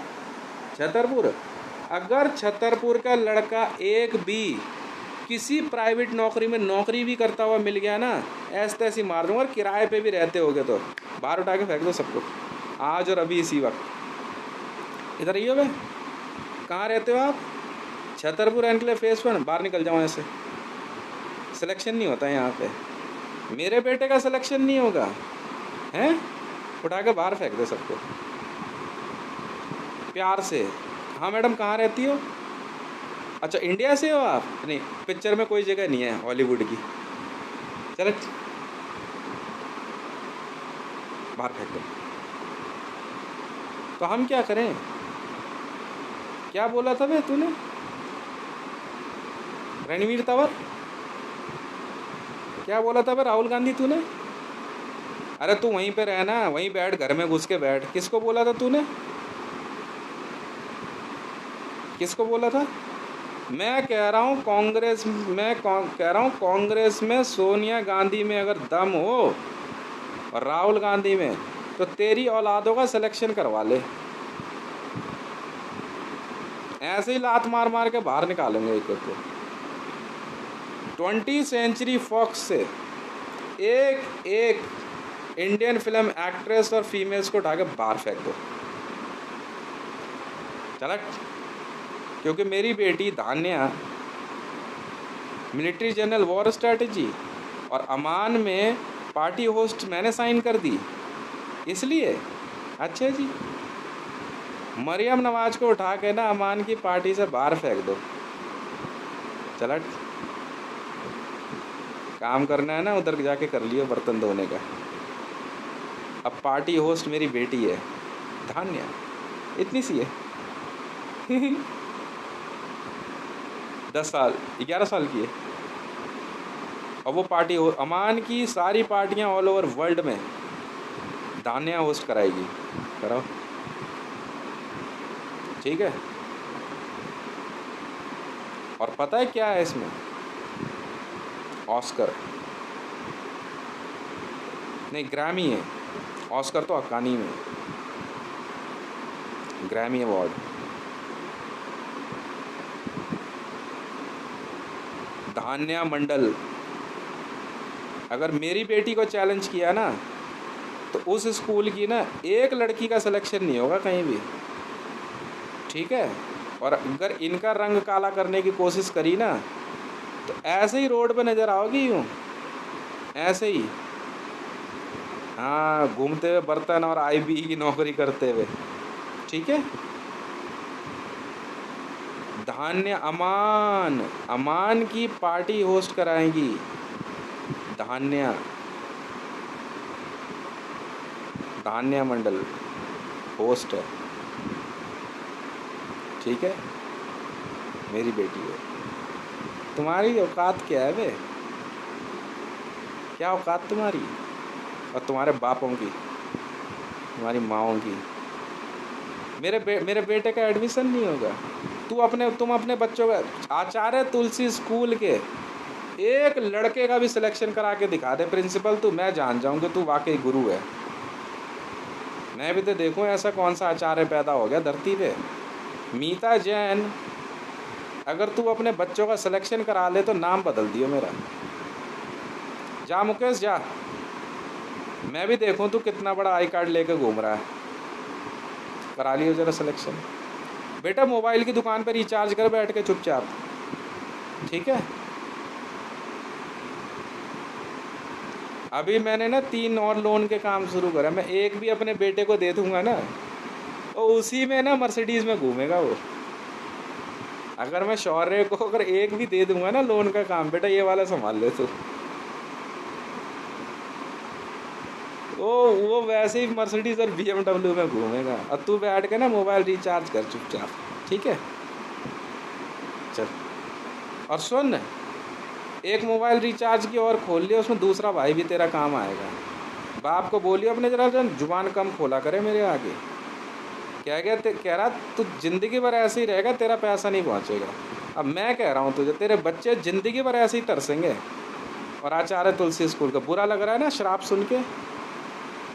छतरपुर। अगर छतरपुर का लड़का एक भी किसी प्राइवेट नौकरी में नौकरी भी करता हुआ मिल गया ना, ऐसे तैसी मार दूंगा। और किराए पे भी रहते होगे तो बाहर उठा के फेंक दो सबको, आज और अभी इसी वक्त। इधर ही हो बे, कहाँ रहते हो आप? छतरपुर एनक्लेव फेस 1, बाहर निकल जाओ ऐसे। सिलेक्शन नहीं होता यहाँ पे, मेरे बेटे का सिलेक्शन नहीं होगा, हैं? उठा के बाहर फेंक दे सबको प्यार से। हाँ मैडम, कहाँ रहती हो? अच्छा, इंडिया से हो आप? नहीं, पिक्चर में कोई जगह नहीं है हॉलीवुड की। चलो बाहर फेंक दो। तो हम क्या करें? क्या बोला था बे तूने? रणवीर तंवर? क्या बोला था बे राहुल गांधी तूने? अरे तू वहीं पे रहना, वहीं बैठ, घर में घुस के बैठ। किसको बोला था तूने? किसको बोला था? मैं कह रहा हूँ कांग्रेस में सोनिया गांधी में अगर दम हो और राहुल गांधी में, तो तेरी औलादों का सिलेक्शन करवा ले। ऐसे ही लात मार मार के बाहर निकालेंगे एक को। 20th सेंचुरी फॉक्स से एक एक इंडियन फिल्म एक्ट्रेस और फीमेल्स को उठा के बाहर फेंक दो। चला, क्योंकि मेरी बेटी धान्या मिलिट्री जनरल वॉर स्ट्रेटजी और अमान में पार्टी होस्ट मैंने साइन कर दी, इसलिए। अच्छा जी, मरियम नवाज को उठा के ना अमान की पार्टी से बाहर फेंक दो। चला, काम करना है ना उधर जाके कर लियो बर्तन धोने का। अब पार्टी होस्ट मेरी बेटी है धान्या, इतनी सी है 10 साल 11 साल की है। और वो पार्टी अमान की सारी पार्टियां ऑल ओवर वर्ल्ड में धान्या होस्ट कराएगी। कराओ, ठीक है। और पता है क्या है इसमें? ऑस्कर नहीं, ग्रैमी है। ऑस्कर तो अकानी में, ग्रैमी अवार्ड। धान्या मंडल अगर मेरी बेटी को चैलेंज किया ना, तो उस स्कूल की ना एक लड़की का सिलेक्शन नहीं होगा कहीं भी, ठीक है। और अगर इनका रंग काला करने की कोशिश करी ना, तो ऐसे ही रोड पे नज़र आओगी, यूँ ऐसे ही, हाँ, घूमते हुए बर्तन और आईबी की नौकरी करते हुए, ठीक है। धान्य अमान की पार्टी होस्ट कराएंगी धान्या मंडल होस्ट है, ठीक है। मेरी बेटी है। तुम्हारी औकात क्या है बे? क्या औकात तुम्हारी और तुम्हारे बापों की, तुम्हारी माँओं की? मेरे बेटे का एडमिशन नहीं होगा। तुम अपने बच्चों का आचार्य तुलसी स्कूल के एक लड़के का भी सिलेक्शन करा के दिखा दे प्रिंसिपल तू, मैं जान जाऊंगा तू वाकई गुरु है। मैं भी तो देखूं ऐसा कौन सा आचार्य पैदा हो गया धरती पे। मीता जैन, अगर तू अपने बच्चों का सिलेक्शन करा ले तो नाम बदल दियो मेरा। जा मुकेश जा, मैं भी देखूं तू कितना बड़ा आई कार्ड लेके घूम रहा है। करा लियो जरा सिलेक्शन। बेटा मोबाइल की दुकान पर रिचार्ज कर बैठ के चुपचाप, ठीक है। अभी मैंने ना 3 और लोन के काम शुरू करा, मैं एक भी अपने बेटे को दे दूंगा ना, और उसी में ना मर्सिडीज में घूमेगा वो। अगर मैं शौर्य को अगर एक भी दे दूंगा ना लोन का काम, बेटा ये वाला संभाल ले तू, वो वैसे ही मर्सिडीज और BMW में घूमेगा, और तू बैठ के ना मोबाइल रिचार्ज कर चुपचाप, ठीक है। चल, और सुन, एक मोबाइल रिचार्ज की और खोल लिया, उसमें दूसरा भाई भी तेरा काम आएगा। बाप को बोलियो अपने जरा जुबान कम खोला करे मेरे आगे। कह रहा तू जिंदगी भर ऐसे ही रहेगा, तेरा पैसा नहीं पहुंचेगा। अब मैं कह रहा हूँ तुझे, तेरे बच्चे जिंदगी भर ऐसे ही तरसेंगे। और आचार्य तुलसी स्कूल का बुरा लग रहा है ना श्राप सुन के।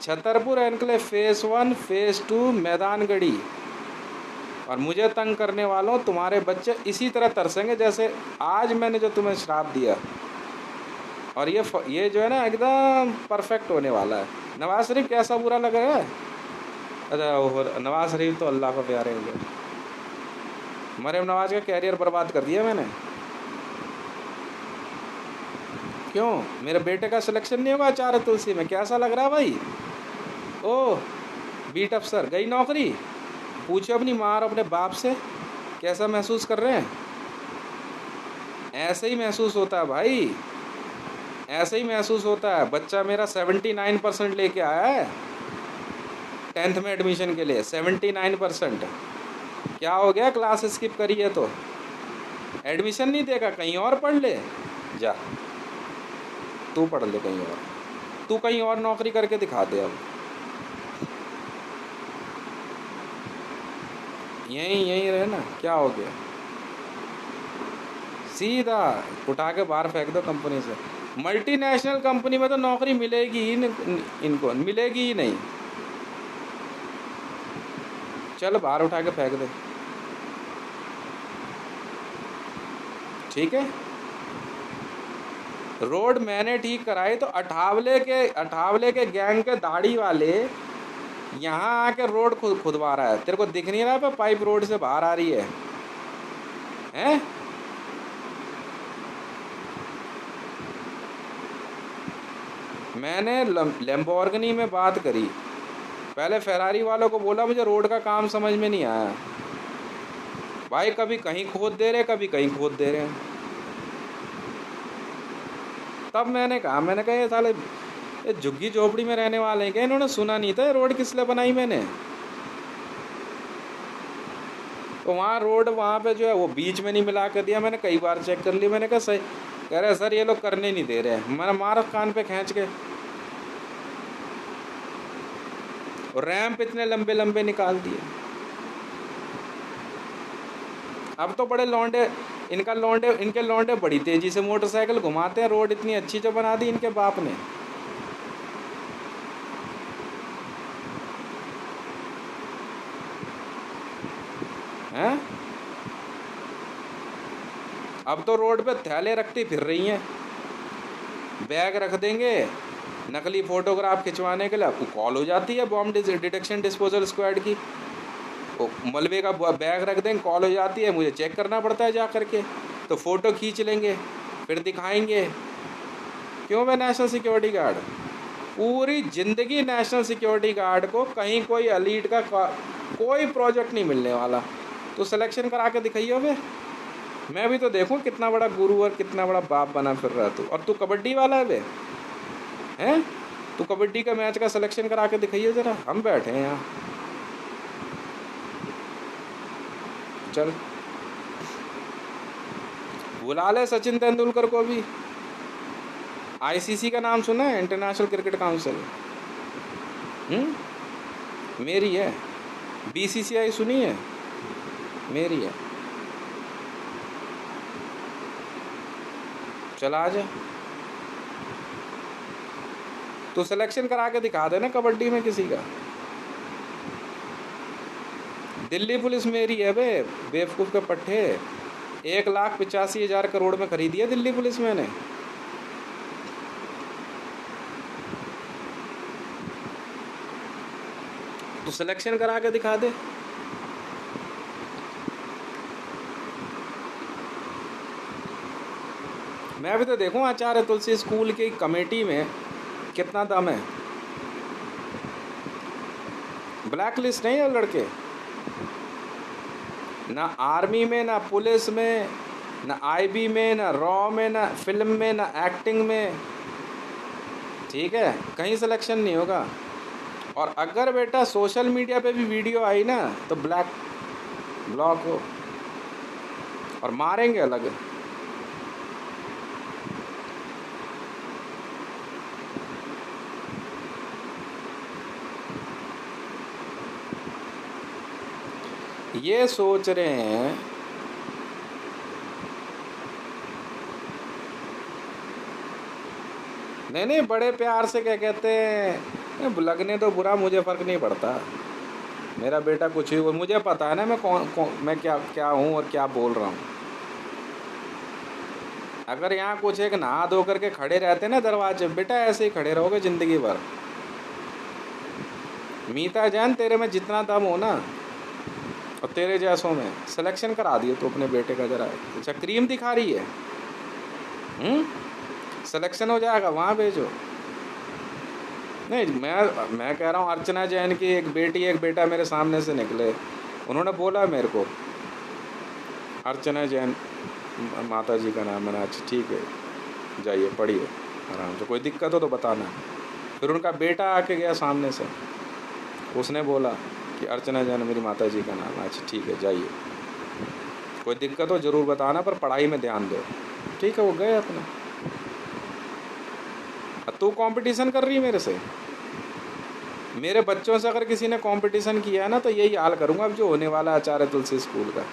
Chhatarpur enclave phase 1 phase 2 Maidangarhi, और मुझे तंग करने वालों तुम्हारे बच्चे इसी तरह तरसेंगे जैसे आज मैंने जो तुम्हें श्राप दिया। और ये जो है ना एकदम परफेक्ट होने वाला है। नवाज शरीफ कैसा बुरा लग रहा है? अच्छा, नवाज शरीफ तो अल्लाह का प्यारे हो गए। मरियम नवाज का कैरियर बर्बाद कर दिया मैंने। क्यों? मेरे बेटे का सिलेक्शन नहीं होगा आचार्य तुलसी में? कैसा लग रहा है भाई? ओह, बीट अफसर गई नौकरी। पूछो अपनी माँ और अपने बाप से कैसा महसूस कर रहे हैं। ऐसे ही महसूस होता है भाई, ऐसे ही महसूस होता है। बच्चा मेरा 79% लेके आया है 10th में एडमिशन के लिए। 79%। क्या हो गया? क्लास स्किप करी है तो एडमिशन नहीं देगा? कहीं और पढ़ ले जा, तू पढ़ ले कहीं और, तू कहीं और नौकरी करके दिखा दे। अब यहीं रहे ना, क्या हो गया? सीधा उठा के बाहर फेंक दो कंपनी से। मल्टीनेशनल कंपनी में तो नौकरी मिलेगी ही इनको मिलेगी ही नहीं। चल बाहर उठा के फेंक दे, ठीक है। रोड मैंने ठीक कराई तो अठावले के गैंग के दाढ़ी वाले यहाँ आके रोड खुदवा रहा है। तेरे को दिख नहीं रहा? पाइप रोड से बाहर आ रही है, हैं? मैंने लैम्बोर्गिनी में बात करी, पहले फेरारी वालों को बोला मुझे रोड का काम समझ में नहीं आया। भाई कभी कहीं खोद दे रहे, कभी कहीं खोद दे रहे हैं। तब मैंने कहा ये साले ये झुग्गी झोपड़ी में रहने वाले हैं क्या? इन्होंने सुना नहीं था रोड किस लिए बनाई मैंने? तो वहाँ रोड वहाँ पे जो है वो बीच में नहीं मिला कर दिया। मैंने कई बार चेक कर लिया। मैंने कहा सही कह रहे सर ये लोग करने नहीं दे रहे हैं। मैंने मारा कान पे खींच के। और रैंप इतने लंबे लंबे निकाल दिए। अब तो बड़े लौंडे इनके लौंडे बड़ी तेजी से मोटरसाइकिल घुमाते हैं। रोड इतनी अच्छी जो बना दी इनके बाप ने। हैं? अब तो रोड पे थैले रखती फिर रही हैं, बैग रख देंगे। नकली फोटोग्राफ खिंचवाने के लिए आपको कॉल हो जाती है बॉम्ब डिटेक्शन डिस्पोजल स्क्वाड की। वो मलबे का बैग रख देंगे, कॉल हो जाती है, मुझे चेक करना पड़ता है जा करके। तो फ़ोटो खींच लेंगे फिर दिखाएंगे। क्यों? मैं नेशनल सिक्योरिटी गार्ड, पूरी ज़िंदगी नेशनल सिक्योरिटी गार्ड को कहीं कोई एलीट का कोई प्रोजेक्ट नहीं मिलने वाला। तो सिलेक्शन करा के दिखाइए वे, मैं भी तो देखूं कितना बड़ा गुरु और कितना बड़ा बाप बना फिर रहा तू। और तू कबड्डी वाला है वे, हैं? तू कबड्डी का मैच का सिलेक्शन करा के दिखाइए ज़रा, हम बैठे हैं यहाँ। चल बुला ले सचिन तेंदुलकर को भी। ICC का नाम सुना है? इंटरनेशनल क्रिकेट काउंसिल मेरी है। BCCI सुनी है? मेरी है। चला आ जा, तो सिलेक्शन करा के दिखा देना कबड्डी में किसी का। दिल्ली पुलिस मेरी है बे, बेवकूफ़ के पट्टे। 1,85,000 करोड़ में खरीदी है दिल्ली पुलिस मैंने। तो सिलेक्शन करा के दिखा दे। मैं अभी तो देखूं आचार्य तुलसी स्कूल की कमेटी में कितना दम है। ब्लैक लिस्ट नहीं है लड़के, ना आर्मी में, ना पुलिस में, ना आईबी में, ना रॉ में, ना फिल्म में, ना एक्टिंग में। ठीक है, कहीं सिलेक्शन नहीं होगा। और अगर बेटा सोशल मीडिया पे भी वीडियो आई ना तो ब्लॉक हो और मारेंगे अलग। ये सोच रहे हैं नहीं, बड़े प्यार से क्या कहते हैं, लगने तो बुरा, मुझे फ़र्क नहीं पड़ता। मेरा बेटा कुछ ही, मुझे पता है ना मैं मैं क्या हूँ और क्या बोल रहा हूँ। अगर यहाँ कुछ एक नहा धो करके खड़े रहते ना दरवाजे, बेटा ऐसे ही खड़े रहोगे ज़िंदगी भर। मीता जैन, तेरे में जितना दम हो ना, और तेरे जैसों में, सिलेक्शन करा दिए तो अपने बेटे का जरा। अच्छा क्रीम दिखा रही है, सिलेक्शन हो जाएगा, वहाँ भेजो। नहीं, मैं कह रहा हूँ अर्चना जैन की एक बेटी एक बेटा मेरे सामने से निकले, उन्होंने बोला मेरे को अर्चना जैन माता जी का नाम है। अच्छा ठीक है, जाइए पढ़िए आराम से, कोई दिक्कत हो तो बताना। फिर उनका बेटा आके गया सामने से, उसने बोला कि अर्चना जैन मेरी माता जी का नाम है। अच्छा ठीक है, जाइए, कोई दिक्कत हो ज़रूर बताना, पर पढ़ाई में ध्यान दो। ठीक है, वो गए अपना। तू कंपटीशन कर रही है मेरे से, मेरे बच्चों से अगर किसी ने कंपटीशन किया है ना तो यही हाल करूँगा अब जो होने वाला है आचार्य तुलसी स्कूल का।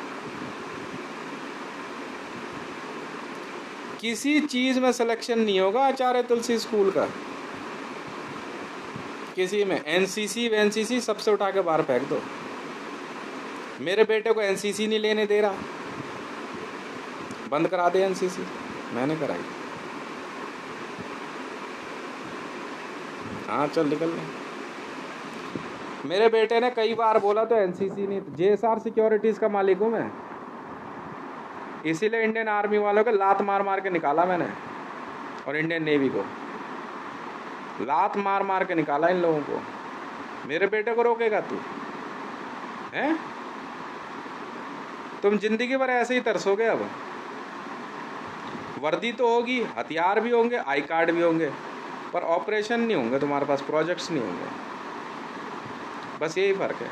किसी चीज़ में सिलेक्शन नहीं होगा आचार्य तुलसी स्कूल का, किसी में। एनसीसी सबसे उठा के बाहर फेंक दो। मेरे बेटे को एनसीसी नहीं लेने दे रहा, बंद करा दे एनसीसी, मैंने कराई। हाँ चल निकल ले। मेरे बेटे ने कई बार बोला तो एनसीसी नहीं, जेएसआर सिक्योरिटीज़ का मालिक हूँ मैं, इसीलिए इंडियन आर्मी वालों को लात मार मार के निकाला मैंने, और इंडियन नेवी को लात मार मार के निकाला इन लोगों को। मेरे बेटे को रोकेगा तू? हैं? तुम जिंदगी भर ऐसे ही तरसोगे। अब वर्दी तो होगी, हथियार भी होंगे, आई कार्ड भी होंगे, पर ऑपरेशन नहीं होंगे तुम्हारे पास, प्रोजेक्ट्स नहीं होंगे। बस यही फ़र्क है।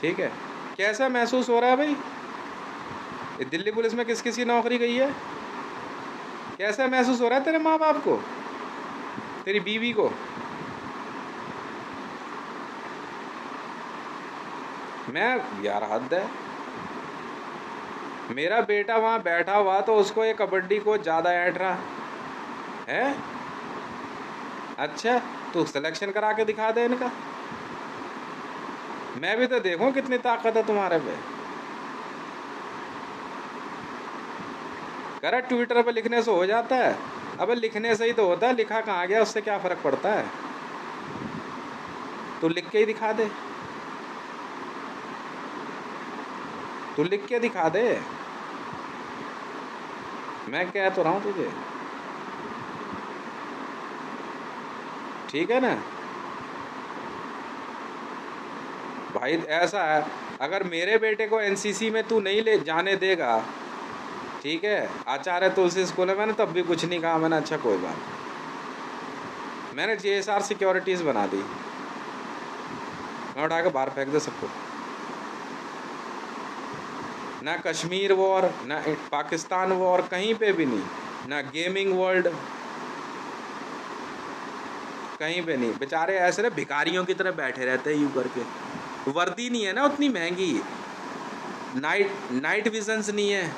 ठीक है, कैसा महसूस हो रहा है भाई? दिल्ली पुलिस में किस किसी नौकरी गई है? कैसा महसूस हो रहा है तेरे माँ बाप को, तेरी बीवी को? मैं यार हद है। मेरा बेटा वहाँ बैठा हुआ तो उसको ये कबड्डी को ज़्यादा ऐंठ रहा है। अच्छा तो सिलेक्शन करा के दिखा दे इनका, मैं भी तो देखूं कितनी ताकत है तुम्हारे पे। कह रहा ट्विटर पे लिखने से हो जाता है, अबे लिखने से ही तो होता है, लिखा कहाँ गया उससे क्या फ़र्क पड़ता है? तू लिख के ही दिखा दे, तू लिख के दिखा दे। मैं कह तो रहा हूँ तुझे, ठीक है ना भाई? ऐसा है, अगर मेरे बेटे को एनसीसी में तू नहीं ले जाने देगा, ठीक है, आचार्य तुलसी स्कूल है, मैंने तब भी कुछ नहीं कहा। मैंने अच्छा कोई बात, मैंने जेएसआर सिक्योरिटीज़ बना दी, मैं उठा के बाहर फेंक दे सबको। ना कश्मीर वॉर, ना पाकिस्तान वॉर, कहीं पे भी नहीं, ना गेमिंग वर्ल्ड, कहीं पे नहीं। बेचारे ऐसे ना भिखारियों की तरह बैठे रहते हैं यूँ करके, वर्दी नहीं है ना उतनी महंगी, नाइट विजन्स नहीं है,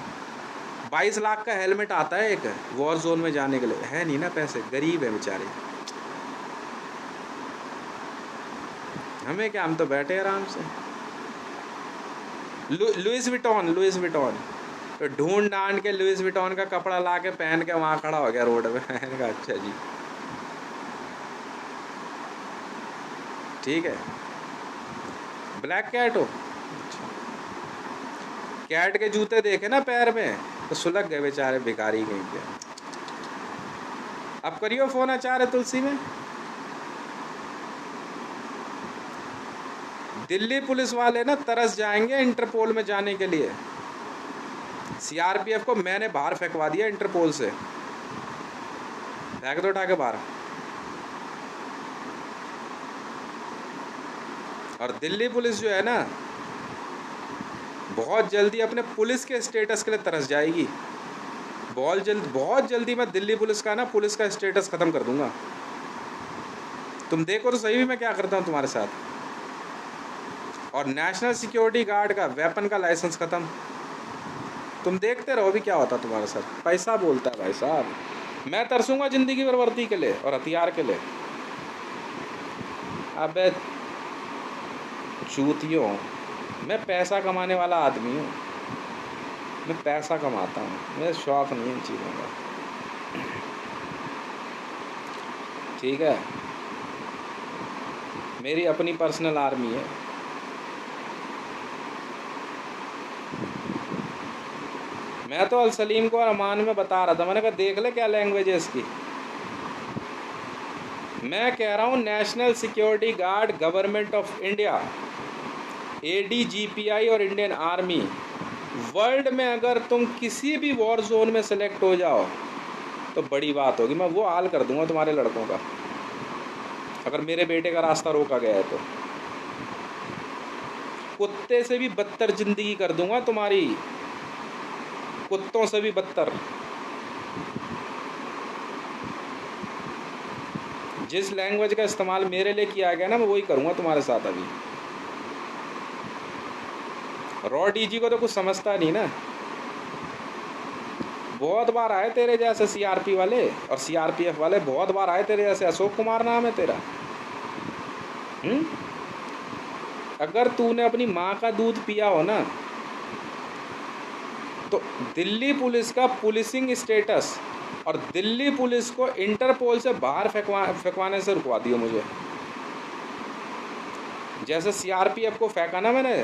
22 लाख का हेलमेट आता है एक वॉर जोन में जाने के लिए, है नहीं ना पैसे, गरीब है बेचारे। हमें क्या, हम तो बैठे आराम से। लुइस विटॉन तो ढूंढ डांड के लुइस विटॉन का कपड़ा ला के पहन के वहाँ खड़ा हो गया रोड पे। मैंने कहा अच्छा जी ठीक है। ब्लैक कैट हो, कैट के जूते देखे ना पैर में तो सुलग गए बेचारे भिखारी कहीं पे। अब करियो फोन आचार्य तुलसी में। दिल्ली पुलिस वाले ना तरस जाएंगे इंटरपोल में जाने के लिए। सीआरपीएफ को मैंने बाहर फेंकवा दिया इंटरपोल से, फेंक दो उठा के बाहर। और दिल्ली पुलिस जो है ना बहुत जल्दी अपने पुलिस के स्टेटस के लिए तरस जाएगी। बहुत जल्दी मैं दिल्ली पुलिस का ना पुलिस का स्टेटस खत्म कर दूंगा। तुम देखो तो सही भी मैं क्या करता हूँ तुम्हारे साथ। और नेशनल सिक्योरिटी गार्ड का वेपन का लाइसेंस खत्म। तुम देखते रहो भी क्या होता तुम्हारे साथ। पैसा बोलता है भाई साहब। मैं तरसूंगा जिंदगी भर वर्दी के लिए और हथियार के लिए। अबे चूतियों, मैं पैसा कमाने वाला आदमी हूँ, मैं पैसा कमाता हूँ, मेरा शौक नहीं है इन चीज़ों का, ठीक है। मेरी अपनी पर्सनल आर्मी है। मैं तो अल सलीम को अरमान में बता रहा था, मैंने कहा देख ले क्या लैंग्वेज है इसकी। मैं कह रहा हूँ national security guard government of India, ADGPI और इंडियन आर्मी, वर्ल्ड में अगर तुम किसी भी वॉर जोन में सेलेक्ट हो जाओ तो बड़ी बात होगी। मैं वो हाल कर दूंगा तुम्हारे लड़कों का अगर मेरे बेटे का रास्ता रोका गया है तो। कुत्ते से भी बदतर जिंदगी कर दूंगा तुम्हारी, कुत्तों से भी बदतर। जिस लैंग्वेज का इस्तेमाल मेरे लिए किया गया ना मैं वही करूंगा तुम्हारे साथ। अभी रॉ डीजी को तो कुछ समझता नहीं ना। बहुत बार आए तेरे जैसे सीआरपी वाले और सीआरपीएफ वाले, बहुत बार आए तेरे जैसे। अशोक कुमार नाम है तेरा। अगर तूने अपनी माँ का दूध पिया हो ना तो दिल्ली पुलिस का पुलिसिंग स्टेटस और दिल्ली पुलिस को इंटरपोल से बाहर फेंकवाने से रुकवा दियो मुझे। जैसे सीआरपीएफ को फेंका ना मैंने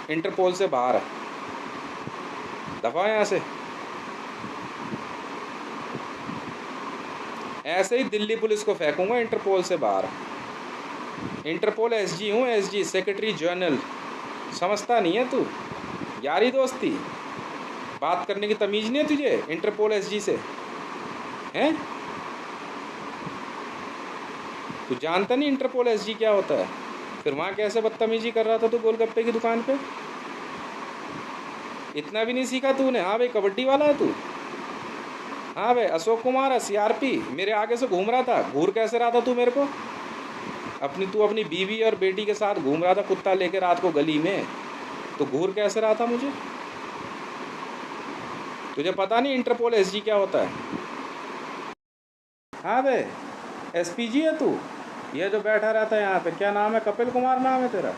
इंटरपोल से बाहर, दफा यहाँ से। ऐसे ही दिल्ली पुलिस को फेंकूंगा इंटरपोल से बाहर। इंटरपोल SG हूँ, SG सेक्रेटरी जनरल। समझता नहीं है तू, यारी दोस्ती बात करने की तमीज़ नहीं है तुझे इंटरपोल SG से, हैं? तू जानता नहीं इंटरपोल SG क्या होता है? फिर वहाँ कैसे बदतमीजी कर रहा था तू गोलगप्पे की दुकान पे? इतना भी नहीं सीखा तूने? हाँ भाई कबड्डी वाला है तू। हाँ भाई अशोक कुमार है CRP। मेरे आगे से घूम रहा था, घूर कैसे रहा था तू मेरे को? तू अपनी बीवी और बेटी के साथ घूम रहा था कुत्ता लेके रात को गली में, तो घूर कैसे रहा था मुझे? तुझे पता नहीं इंटरपोल SG क्या होता है? हाँ भाई SPG है तू। ये जो बैठा रहता है यहाँ पे, क्या नाम है? कपिल कुमार नाम है तेरा।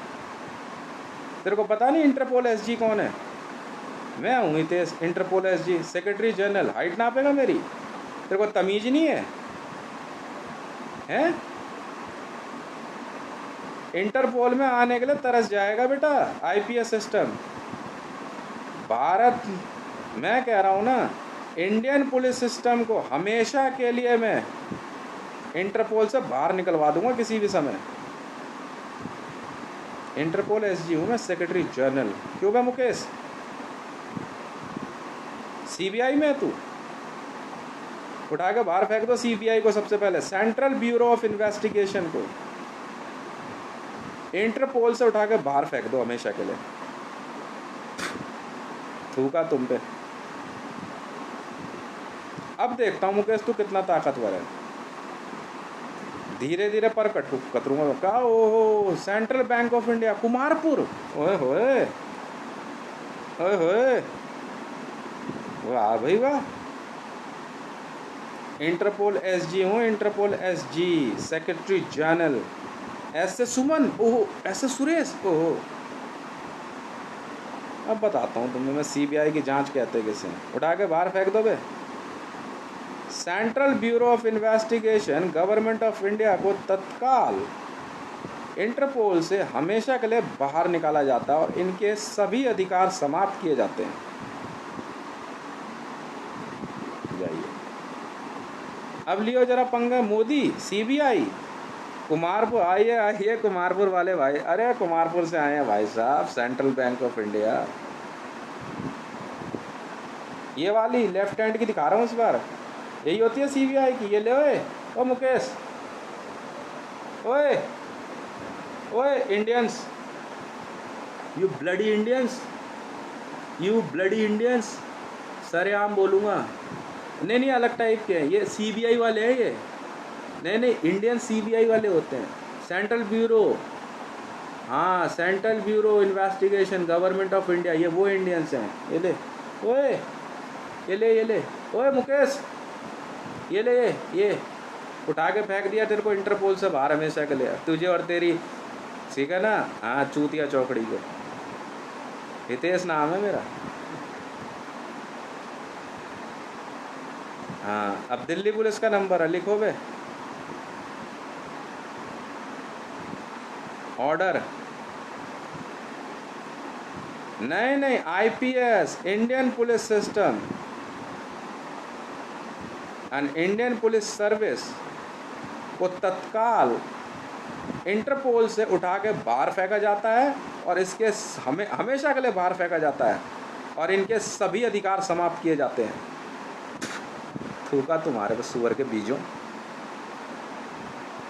तेरे को पता नहीं इंटरपोल SG कौन है? मैं हूँ Hitesh, Interpol SG secretary general. Height नापेगा मेरी? तेरे को तमीज़ नहीं है, हैं? इंटरपोल में आने के लिए तरस जाएगा बेटा IPS सिस्टम। भारत, मैं कह रहा हूँ ना, इंडियन पुलिस सिस्टम को हमेशा के लिए मैं इंटरपोल से बाहर निकलवा दूंगा किसी भी समय। इंटरपोल SG हूँ मैं, सेक्रेटरी जनरल। क्यों बे मुकेश, CBI में है तू? उठा के बाहर फेंक दो CBI को सबसे पहले, सेंट्रल ब्यूरो ऑफ इन्वेस्टिगेशन को। इंटरपोल से उठा के बाहर फेंक दो हमेशा के लिए। थूका तुम पे। अब देखता हूँ मुकेश तू कितना ताकतवर है। धीरे धीरे पर कतरूंगा का। ओहो, Central Bank of India Kumarpur. ओए होए, ओए होए, वाह भाई वाह। इंटरपोल एसजी हूँ, Interpol SG, secretary general. S से सुमन, ओहो, एस से सुरेश, ओहो। अब बताता हूँ तुम्हें मैं सीबीआई की जांच कहते किसे। उठा के बाहर फेंक दो बे। Central Bureau of Investigation Government of India को तत्काल इंटरपोल से हमेशा के लिए बाहर निकाला जाता है और इनके सभी अधिकार समाप्त किए जाते हैं। जाइए अब लियो जरा पंगा मोदी, सीबीआई, कुमारपुर। आइए आइए कुमारपुर वाले भाई, अरे कुमारपुर से आए हैं भाई साहब, सेंट्रल बैंक ऑफ इंडिया। ये वाली लेफ्ट हैंड की दिखा रहा हूँ इस बार, यही होती है सीबीआई की। ये ले ओए, ओ मुकेश, ओए ओए Indians, you bloody Indians, you bloody Indians. सरेआम बोलूँगा। नहीं नहीं, अलग टाइप के हैं ये, सीबीआई वाले हैं ये। नहीं नहीं, इंडियन सीबीआई वाले होते हैं, सेंट्रल ब्यूरो। हाँ, central bureau investigation Government of India, ये वो इंडियंस हैं। ये ले ओए, ये ले ओए मुकेश, ये ले, ये उठा के फेंक दिया तेरे को इंटरपोल से बाहर हमेशा के लिए, तुझे और तेरी, ठीक है ना। हाँ, चूतिया चौकड़ी को। हितेश नाम है मेरा। हाँ, अब दिल्ली पुलिस का नंबर है, लिखो बे। ऑर्डर, नहीं नहीं, IPS, Indian police system and Indian police service को तत्काल इंटरपोल से उठा के बाहर फेंका जाता है और इसके हमेशा के लिए बाहर फेंका जाता है और इनके सभी अधिकार समाप्त किए जाते हैं। थूका तुम्हारे पे सुअर के बीजों।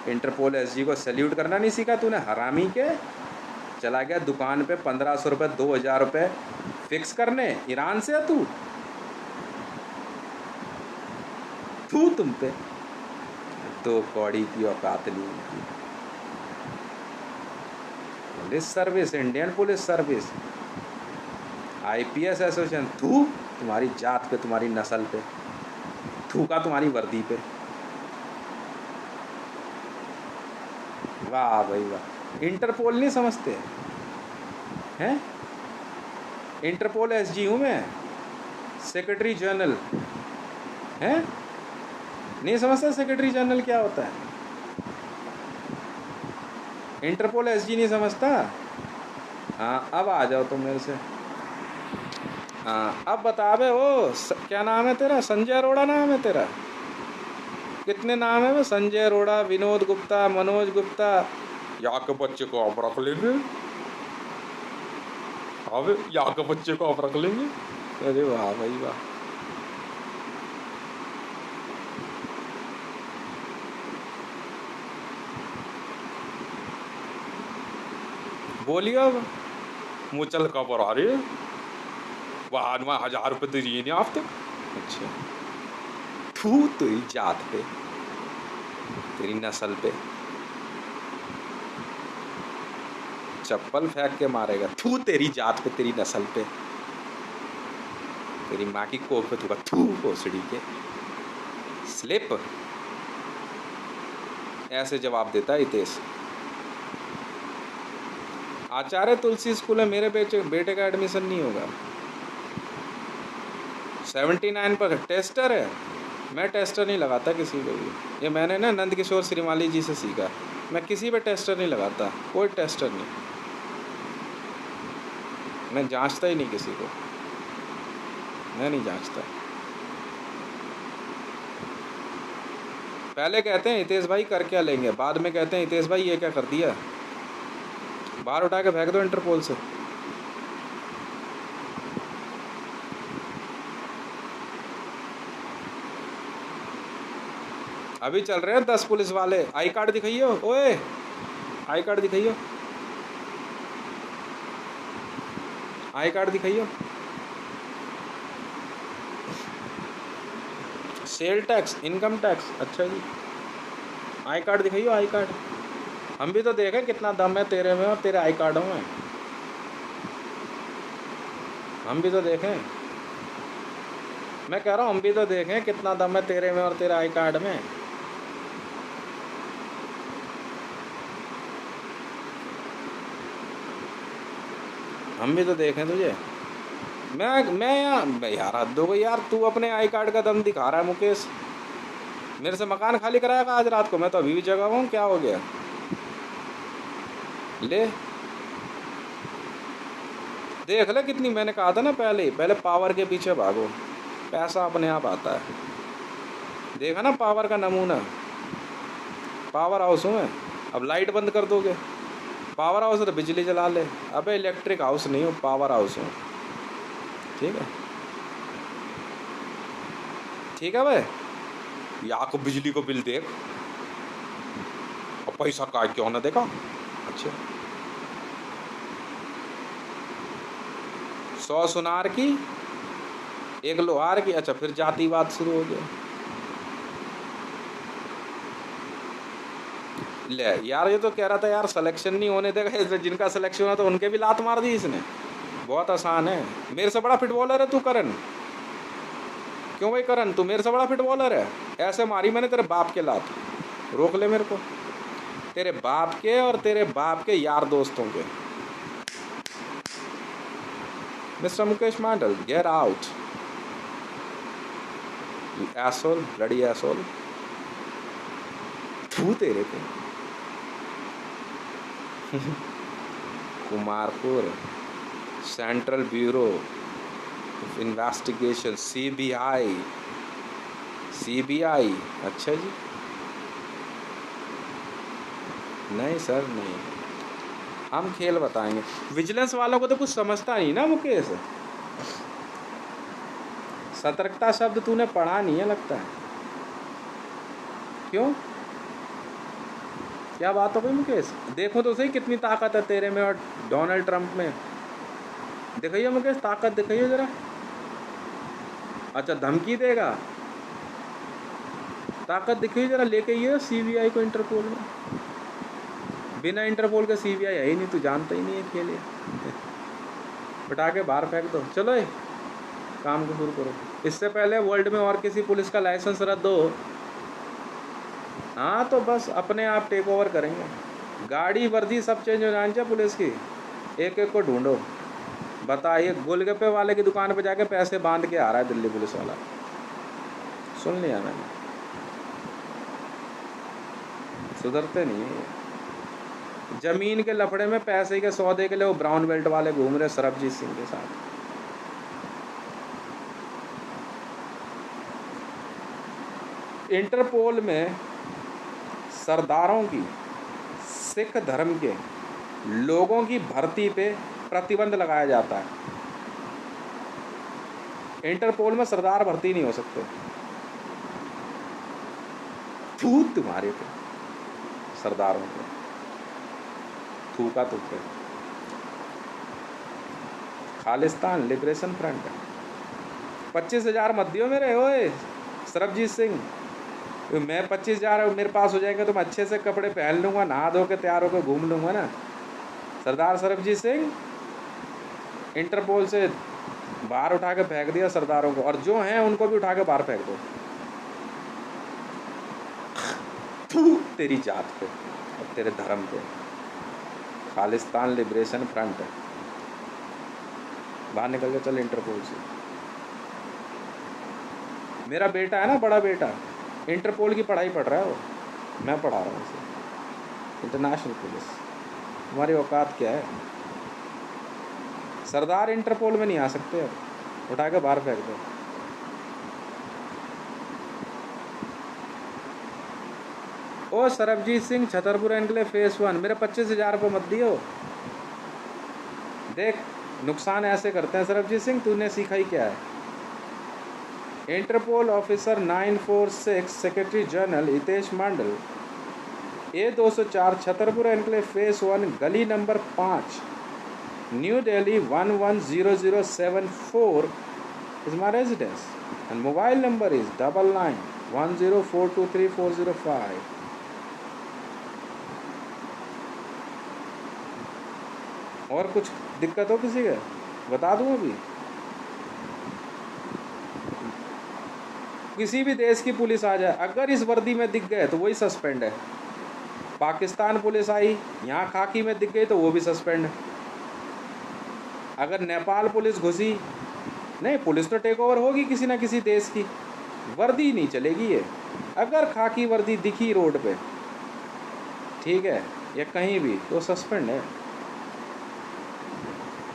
इंटरपोल एसजी को सैल्यूट करना नहीं सीखा तूने, हरामी के। चला गया दुकान पे 1500 रुपये 2000 रुपये फिक्स करने, ईरान से है तू। तू तुम पे तो कौड़ी की औकात नहीं है। Police service, Indian police service, IPS association, तू तुम्हारी जात पे, तुम्हारी नस्ल पे, थूका तुम्हारी वर्दी पे। वाह भाई वाह। इंटरपोल नहीं समझते हैं? इंटरपोल एसजी हूँ मैं, सेक्रेटरी जनरल। हैं, नहीं समझता सेक्रेटरी जनरल क्या होता है? इंटरपोल एसजी नहीं समझता? हाँ, अब आ जाओ तुम मेरे से। हाँ, अब बता बे। ओ क्या नाम है तेरा? संजय अरोड़ा नाम है तेरा? कितने नाम है? संजय अरोड़ा, विनोद गुप्ता, मनोज गुप्ता। यहाँ के बच्चे को आप रख लेंगे, अब यहाँ के बच्चे को आप रख लेंगे। अरे वाह भाई वाह। बोलिए अब। मुचल खबर आ रही है, वहाँ 1000 रुपये तो दिए नहीं आप तक। अच्छा, थू तेरी जात पे, तेरी नस्ल पे चप्पल फेंक के मारेगा। थू तेरी जात पे, तेरी नस्ल पे, तेरी माँ की कोख पे थूका। थू भोसड़ी के स्लिप। ऐसे जवाब देता है हितेश। आचार्य तुलसी स्कूल में मेरे बेटे का एडमिशन नहीं होगा। 79 पर टेस्टर है। मैं टेस्टर नहीं लगाता किसी पे भी। ये मैंने ना नंद किशोर श्रीमाली जी से सीखा। मैं किसी पे टेस्टर नहीं लगाता, कोई टेस्टर नहीं। मैं जांचता ही नहीं किसी को, मैं नहीं जांचता। पहले कहते हैं हितेश भाई कर क्या लेंगे, बाद में कहते हैं हितेश भाई ये क्या कर दिया। बाहर उठा के फेंक दो इंटरपोल से। अभी चल रहे हैं 10 पुलिस वाले। आई कार्ड दिखाइयो, ओए आई कार्ड दिखाइयो, आई कार्ड दिखाइयो। सेल टैक्स, इनकम टैक्स, अच्छा जी। आई कार्ड दिखाइयो, आई कार्ड। हम भी तो देखें कितना दम है तेरे में और तेरे आई कार्डों में। हम भी तो देखें। मैं कह रहा हूँ हम भी तो देखें कितना दम है तेरे में और तेरे आई कार्ड में। हम भी तो देखें तुझे। मैं यार हद हो गई यार, तू अपने आई कार्ड का दम दिखा रहा है मुकेश। मेरे से मकान खाली कराया आज रात को, मैं तो अभी भी जगह हूँ, क्या हो गया? ले देख ले कितनी, मैंने कहा था ना पहले पावर के पीछे भागो, पैसा अपने आप आता है। देखा ना पावर का नमूना, पावर हाउस हूँ मैं। अब लाइट बंद कर दोगे? पावर हाउस तो बिजली जला ले। अबे इलेक्ट्रिक हाउस नहीं हूँ, पावर हाउस हूँ। ठीक है, ठीक है भाई। या को बिजली को बिल देख और पैसा काट क्यों ना देखा। अच्छा 100 सुनार की 1 लोहार की। अच्छा फिर जातिवाद शुरू हो गया। ले यार, ये तो कह रहा था यार सिलेक्शन नहीं होने देगा, इसमें जिनका सिलेक्शन हुआ तो उनके भी लात मार दी इसने। बहुत आसान है। मेरे से बड़ा फुटबॉलर है तू करण। क्यों भाई करण, तू मेरे से बड़ा फुटबॉलर है? ऐसे मारी मैंने तेरे बाप के लात। रोक ले मेरे को। तेरे बाप के और तेरे बाप के यार दोस्तों के। Mister Mukesh Mandal, get out you asshole, bloody asshole. तू तेरे को Kumarpur central Bureau of investigation, CBI. CBI, अच्छा जी। नहीं सर नहीं, हम खेल बताएंगे। विजिलेंस वालों को तो कुछ समझता नहीं ना मुकेश। सतर्कता शब्द तूने पढ़ा नहीं है लगता है। क्यों, क्या बात हो गई मुकेश? देखो तो सही कितनी ताकत है तेरे में और डोनाल्ड ट्रंप में। दिखाइए मुकेश, ताकत दिखाइए जरा। अच्छा धमकी देगा, ताकत दिखाइए जरा, लेके ये सीबीआई को इंटरपोल में। बिना इंटरपोल के सीबीआई है ही नहीं, तू जानता ही नहीं है खेल ये। बटा के बाहर फेंक दो। चलो ये काम को शुरू करो, इससे पहले वर्ल्ड में और किसी पुलिस का लाइसेंस रद्द हो। हाँ तो बस अपने आप टेक ओवर करेंगे। गाड़ी वर्दी सब चेंज हो जानी चाहिए पुलिस की। एक एक को ढूंढो। बताइए, गोलगप्पे वाले की दुकान पे जाके पैसे बांध के आ रहा है दिल्ली पुलिस वाला। सुन लिया मैंने, सुधरते नहीं है। जमीन के लफड़े में पैसे के सौदे के लिए वो ब्राउन बेल्ट वाले घूम रहे सरबजीत सिंह के साथ। इंटरपोल में सरदारों की, सिख धर्म के लोगों की भर्ती पे प्रतिबंध लगाया जाता है। इंटरपोल में सरदार भर्ती नहीं हो सकते। थूक तुम्हारे पे, सरदारों पे थूका तुझे। खालिस्तान लिबरेशन फ्रंट 25,000 मत दियो मेरे ओए सरबजीत सिंह। मैं 25,000 मेरे पास हो जाएंगे तो मैं अच्छे से कपड़े पहन लूँगा, नहा धो के तैयार होकर घूम लूँगा ना। सरदार सरबजीत सिंह, इंटरपोल से बाहर उठा के फेंक दिया सरदारों को, और जो हैं उनको भी उठा के बाहर फेंक दो। तेरी जात पे और तेरे धर्म पे। खालिस्तान लिबरेशन फ्रंट है। बाहर निकल के चल इंटरपोल से। मेरा बेटा है ना, बड़ा बेटा, इंटरपोल की पढ़ाई पढ़ रहा है वो, मैं पढ़ा रहा हूँ उसे। इंटरनेशनल पुलिस, तुम्हारी औकात क्या है? सरदार इंटरपोल में नहीं आ सकते, अब उठा के बाहर फेंक दो। ओ सरबजीत सिंह, छतरपुर एनक्लेव फेस 1, मेरे 25,000 को मत दियो। देख नुकसान ऐसे करते हैं सरबजीत सिंह, तूने सीखा ही क्या है? Interpol officer 946 secretary general Hitesh Mandal, A204, Chhatarpur enclave phase 1, गली number 5, New Delhi 110074 is my residence and mobile number is 9910423405। और कुछ दिक्कत हो किसी का बता दूँ अभी? किसी भी देश की पुलिस आ जाए, अगर इस वर्दी में दिख गए तो वही सस्पेंड है। पाकिस्तान पुलिस आई, यहाँ खाकी में दिख गई तो वो भी सस्पेंड है। अगर नेपाल पुलिस घुसी, नहीं, पुलिस तो टेक ओवर होगी किसी ना किसी देश की, वर्दी नहीं चलेगी ये। अगर खाकी वर्दी दिखी रोड पे, ठीक है, या कहीं भी, तो सस्पेंड है।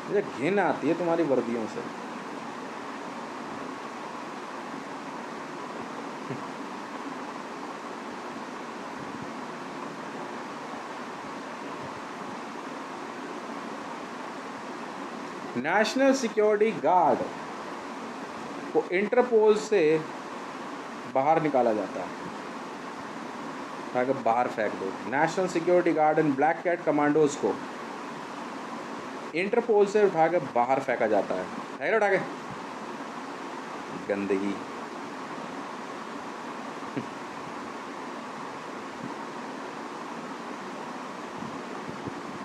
मुझे घिन आती है तुम्हारी वर्दियों से। नेशनल सिक्योरिटी गार्ड को इंटरपोल से बाहर निकाला जाता है, ताकि बाहर फेंक दो। National security guard and black cat commandos को इंटरपोल से उठा के बाहर फेंका जाता है उठा के, गंदगी।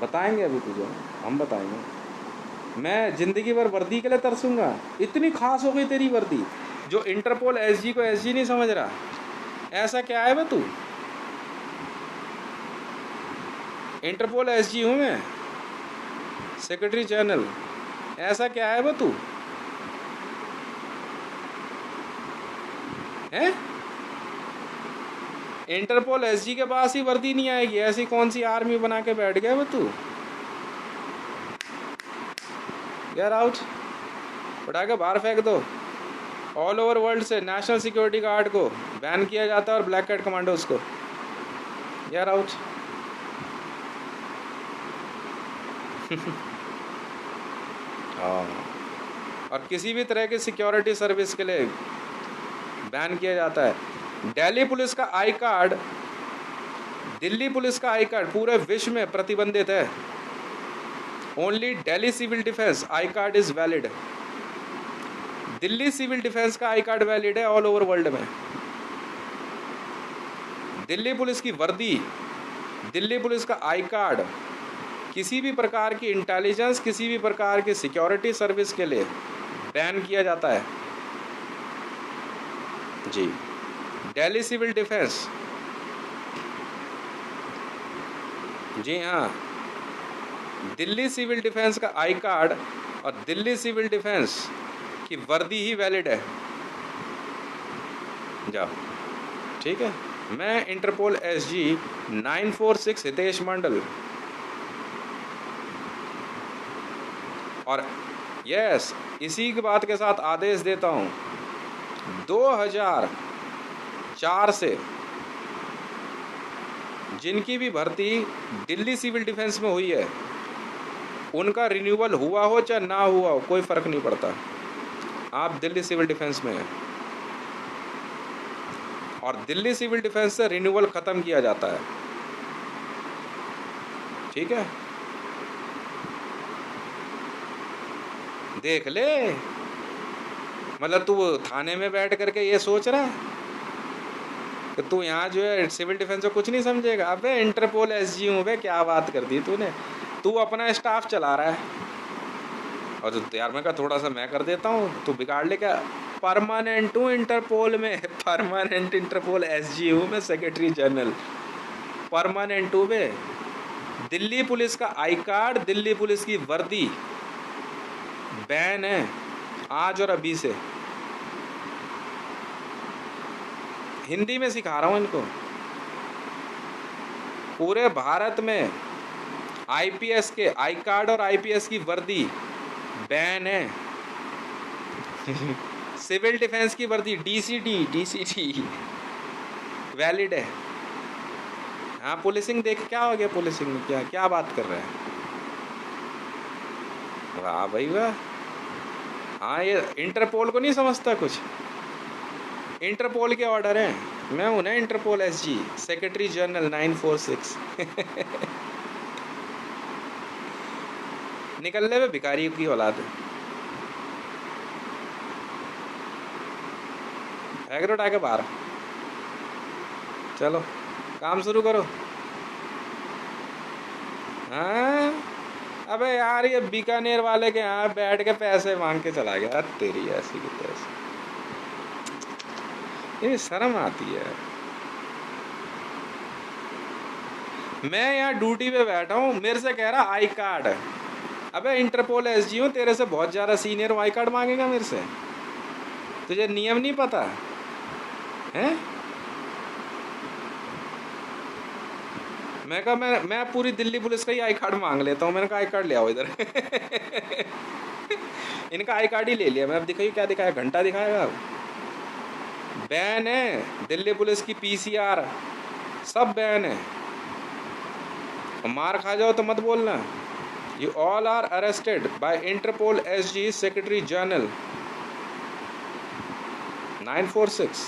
बताएंगे अभी तुझे, हम बताएंगे। मैं जिंदगी भर वर्दी के लिए तरसूंगा। इतनी खास हो गई तेरी वर्दी, जो इंटरपोल एसजी को एसजी नहीं समझ रहा। ऐसा क्या है बे तू? इंटरपोल एसजी हूँ मैं, सेक्रेटरी जनरल। ऐसा क्या है बे तू? हैं? इंटरपोल एसजी के पास ही वर्दी नहीं आएगी, ऐसी कौन सी आर्मी बना के बैठ गया बे तू? गेट आउट, उठा के बाहर फेंक दो। ऑल ओवर वर्ल्ड से नेशनल सिक्योरिटी गार्ड को बैन किया जाता है और ब्लैक कैट कमांडोज को। Get out. और किसी भी तरह की सिक्योरिटी सर्विस के लिए बैन किया जाता है। दिल्ली पुलिस का आई कार्ड, दिल्ली पुलिस का आई कार्ड पूरे विश्व में प्रतिबंधित है। Only Delhi civil defence I card is valid. Delhi civil defence का आई कार्ड वैलिड है ऑल ओवर वर्ल्ड में। दिल्ली पुलिस की वर्दी, दिल्ली पुलिस का आई कार्ड किसी भी प्रकार की इंटेलिजेंस, किसी भी प्रकार की सिक्योरिटी सर्विस के लिए बैन किया जाता है जी। दिल्ली सिविल डिफेंस, जी हाँ, दिल्ली सिविल डिफेंस का आई कार्ड और दिल्ली सिविल डिफेंस की वर्दी ही वैलिड है। जाओ, ठीक है। मैं इंटरपोल एसजी 946 हितेश मंडल, और यस, इसी की बात के साथ आदेश देता हूँ 2004 से जिनकी भी भर्ती दिल्ली सिविल डिफेंस में हुई है, उनका रिन्यूअल हुआ हो चाहे ना हुआ हो, कोई फर्क नहीं पड़ता। आप दिल्ली सिविल डिफेंस में हैं और दिल्ली सिविल डिफेंस से रिन्यूअल खत्म किया जाता है, ठीक है। देख ले, मतलब तू थाने में बैठ करके ये सोच रहा है कि तू यहाँ जो है सिविल डिफेंस को कुछ नहीं समझेगा। अबे इंटरपोल एसजी हूँ बे, क्या बात कर दी तूने। तू अपना स्टाफ चला रहा है और तो यार मैं कहा थोड़ा सा मैं कर देता हूँ, तू बिगाड़ ले क्या। परमानेंट हूँ इंटरपोल में, परमानेंट इंटरपोल एसजी हूँ मैं, सेक्रेटरी जनरल परमानेंट हूँ बे। दिल्ली पुलिस का आई कार्ड, दिल्ली पुलिस की वर्दी बैन है आज और अभी से। हिंदी में सिखा रहा हूँ इनको। पूरे भारत में आईपीएस के आई कार्ड और आईपीएस की वर्दी बैन है। सिविल डिफेंस की वर्दी डीसीटी वैलिड है। हाँ, पुलिसिंग देख, क्या हो गया पुलिसिंग में, क्या क्या बात कर रहे हैं। वाह भाई वाह। हाँ, ये इंटरपोल को नहीं समझता कुछ। इंटरपोल के ऑर्डर हैं, मैं हूँ ना इंटरपोल एसजी, सेक्रेटरी जनरल 946। निकलने में भिखारी की औलाद है। उठा के बाहर, चलो काम शुरू करो। हाँ, अबे यार ये बीकानेर वाले के यहाँ बैठ के पैसे मांग के चला गया तेरी ऐसी की तैसी। ये शर्म आती है। मैं यहाँ ड्यूटी पे बैठा हूँ, मेरे से कह रहा आई कार्ड। अबे इंटरपोल एसजी हूँ, तेरे से बहुत ज़्यादा सीनियर हूँ, आई कार्ड मांगेगा मेरे से? तुझे नियम नहीं पता है? मैं कहा मैं पूरी दिल्ली पुलिस का ही आई कार्ड मांग लेता हूँ। मैंने कहा आई कार्ड ले आओ इधर। इनका आई कार्ड ही ले लिया मैं। अब दिखाइए क्या दिखाया, घंटा दिखाएगा। बैन है दिल्ली पुलिस की, पीसीआर सब बैन है। मार खा जाओ तो मत बोलना। You all are arrested by Interpol SG secretary general 946।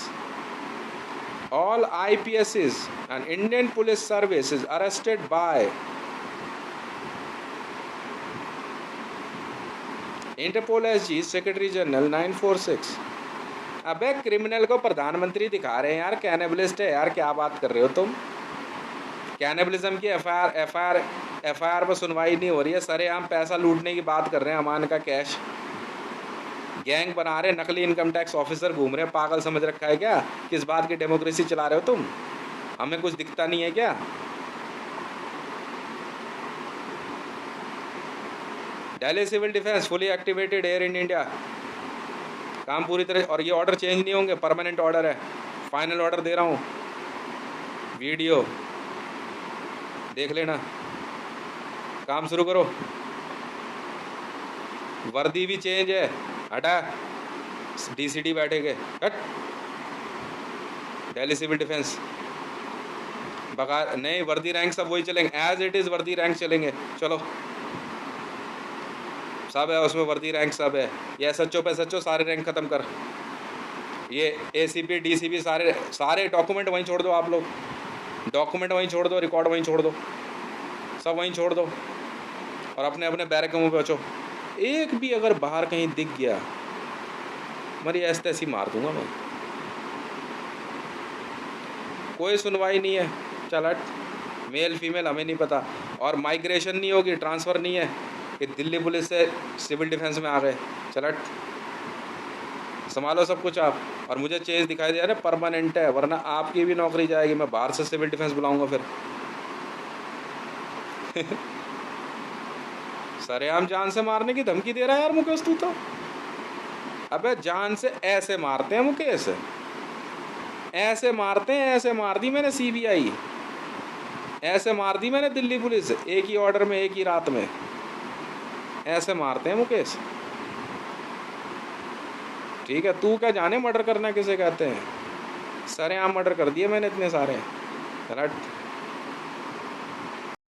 All IPSs and Indian Police Service is arrested by Interpol SG Secretary General 946। अबे क्रिमिनल को प्रधानमंत्री दिखा रहे हैं यार, कैनेबलिस्ट है यार, क्या बात कर रहे हो तुम? कैनेबलिज्म की एफआईआर पर सुनवाई नहीं हो रही है, सरेआम पैसा लूटने की बात कर रहे हैं, अमान का कैश गैंग बना रहे, नकली इनकम टैक्स ऑफिसर घूम रहे हैं। पागल समझ रखा है क्या? किस बात की डेमोक्रेसी चला रहे हो तुम? हमें कुछ दिखता नहीं है क्या? Delhi civil defence fully activated, air in India काम पूरी तरह। और ये ऑर्डर चेंज नहीं होंगे, परमानेंट ऑर्डर है, फाइनल ऑर्डर दे रहा हूँ। वीडियो देख लेना, काम शुरू करो। वर्दी भी चेंज है, हटा डीसीडी बैठेंगे, हट। दिल्ली सिविल डिफेंस बकार नहीं, वर्दी रैंक सब वही चलेंगे, एज इट इज़ वर्दी रैंक चलेंगे। चलो सब है उसमें, वर्दी रैंक सब है। ये एसएचओ पे एसएचओ सारे रैंक ख़त्म कर। ये एसीपी डीसीपी सारे डॉक्यूमेंट वहीं छोड़ दो आप लोग, डॉक्यूमेंट वहीं छोड़ दो, रिकॉर्ड वहीं छोड़ दो, सब वहीं छोड़ दो और अपने अपने बैरक में पहुँचो। एक भी अगर बाहर कहीं दिख गया, मरी ऐसे तैसी मार दूंगा मैं। कोई सुनवाई नहीं है, चल हट। मेल फीमेल हमें नहीं पता, और माइग्रेशन नहीं होगी, ट्रांसफ़र नहीं है कि दिल्ली पुलिस से सिविल डिफेंस में आ गए। चल हट, संभालो सब कुछ आप। और मुझे चेंज दिखाई दे रहा है, परमानेंट है, वरना आपकी भी नौकरी जाएगी। मैं बाहर से सिविल डिफेंस बुलाऊंगा फिर। सरेआम जान से मारने की धमकी दे रहा है यार मुकेश तू तो। अबे जान से ऐसे मारते हैं मुकेश, ऐसे मारते हैं, ऐसे मार दी मैंने सीबीआई, ऐसे मार दी मैंने दिल्ली पुलिस, एक ही ऑर्डर में, एक ही रात में, ऐसे मारते हैं मुकेश। ठीक है, तू क्या जाने मर्डर करना किसे कहते हैं? सरेआम मर्डर कर दिए मैंने इतने सारे।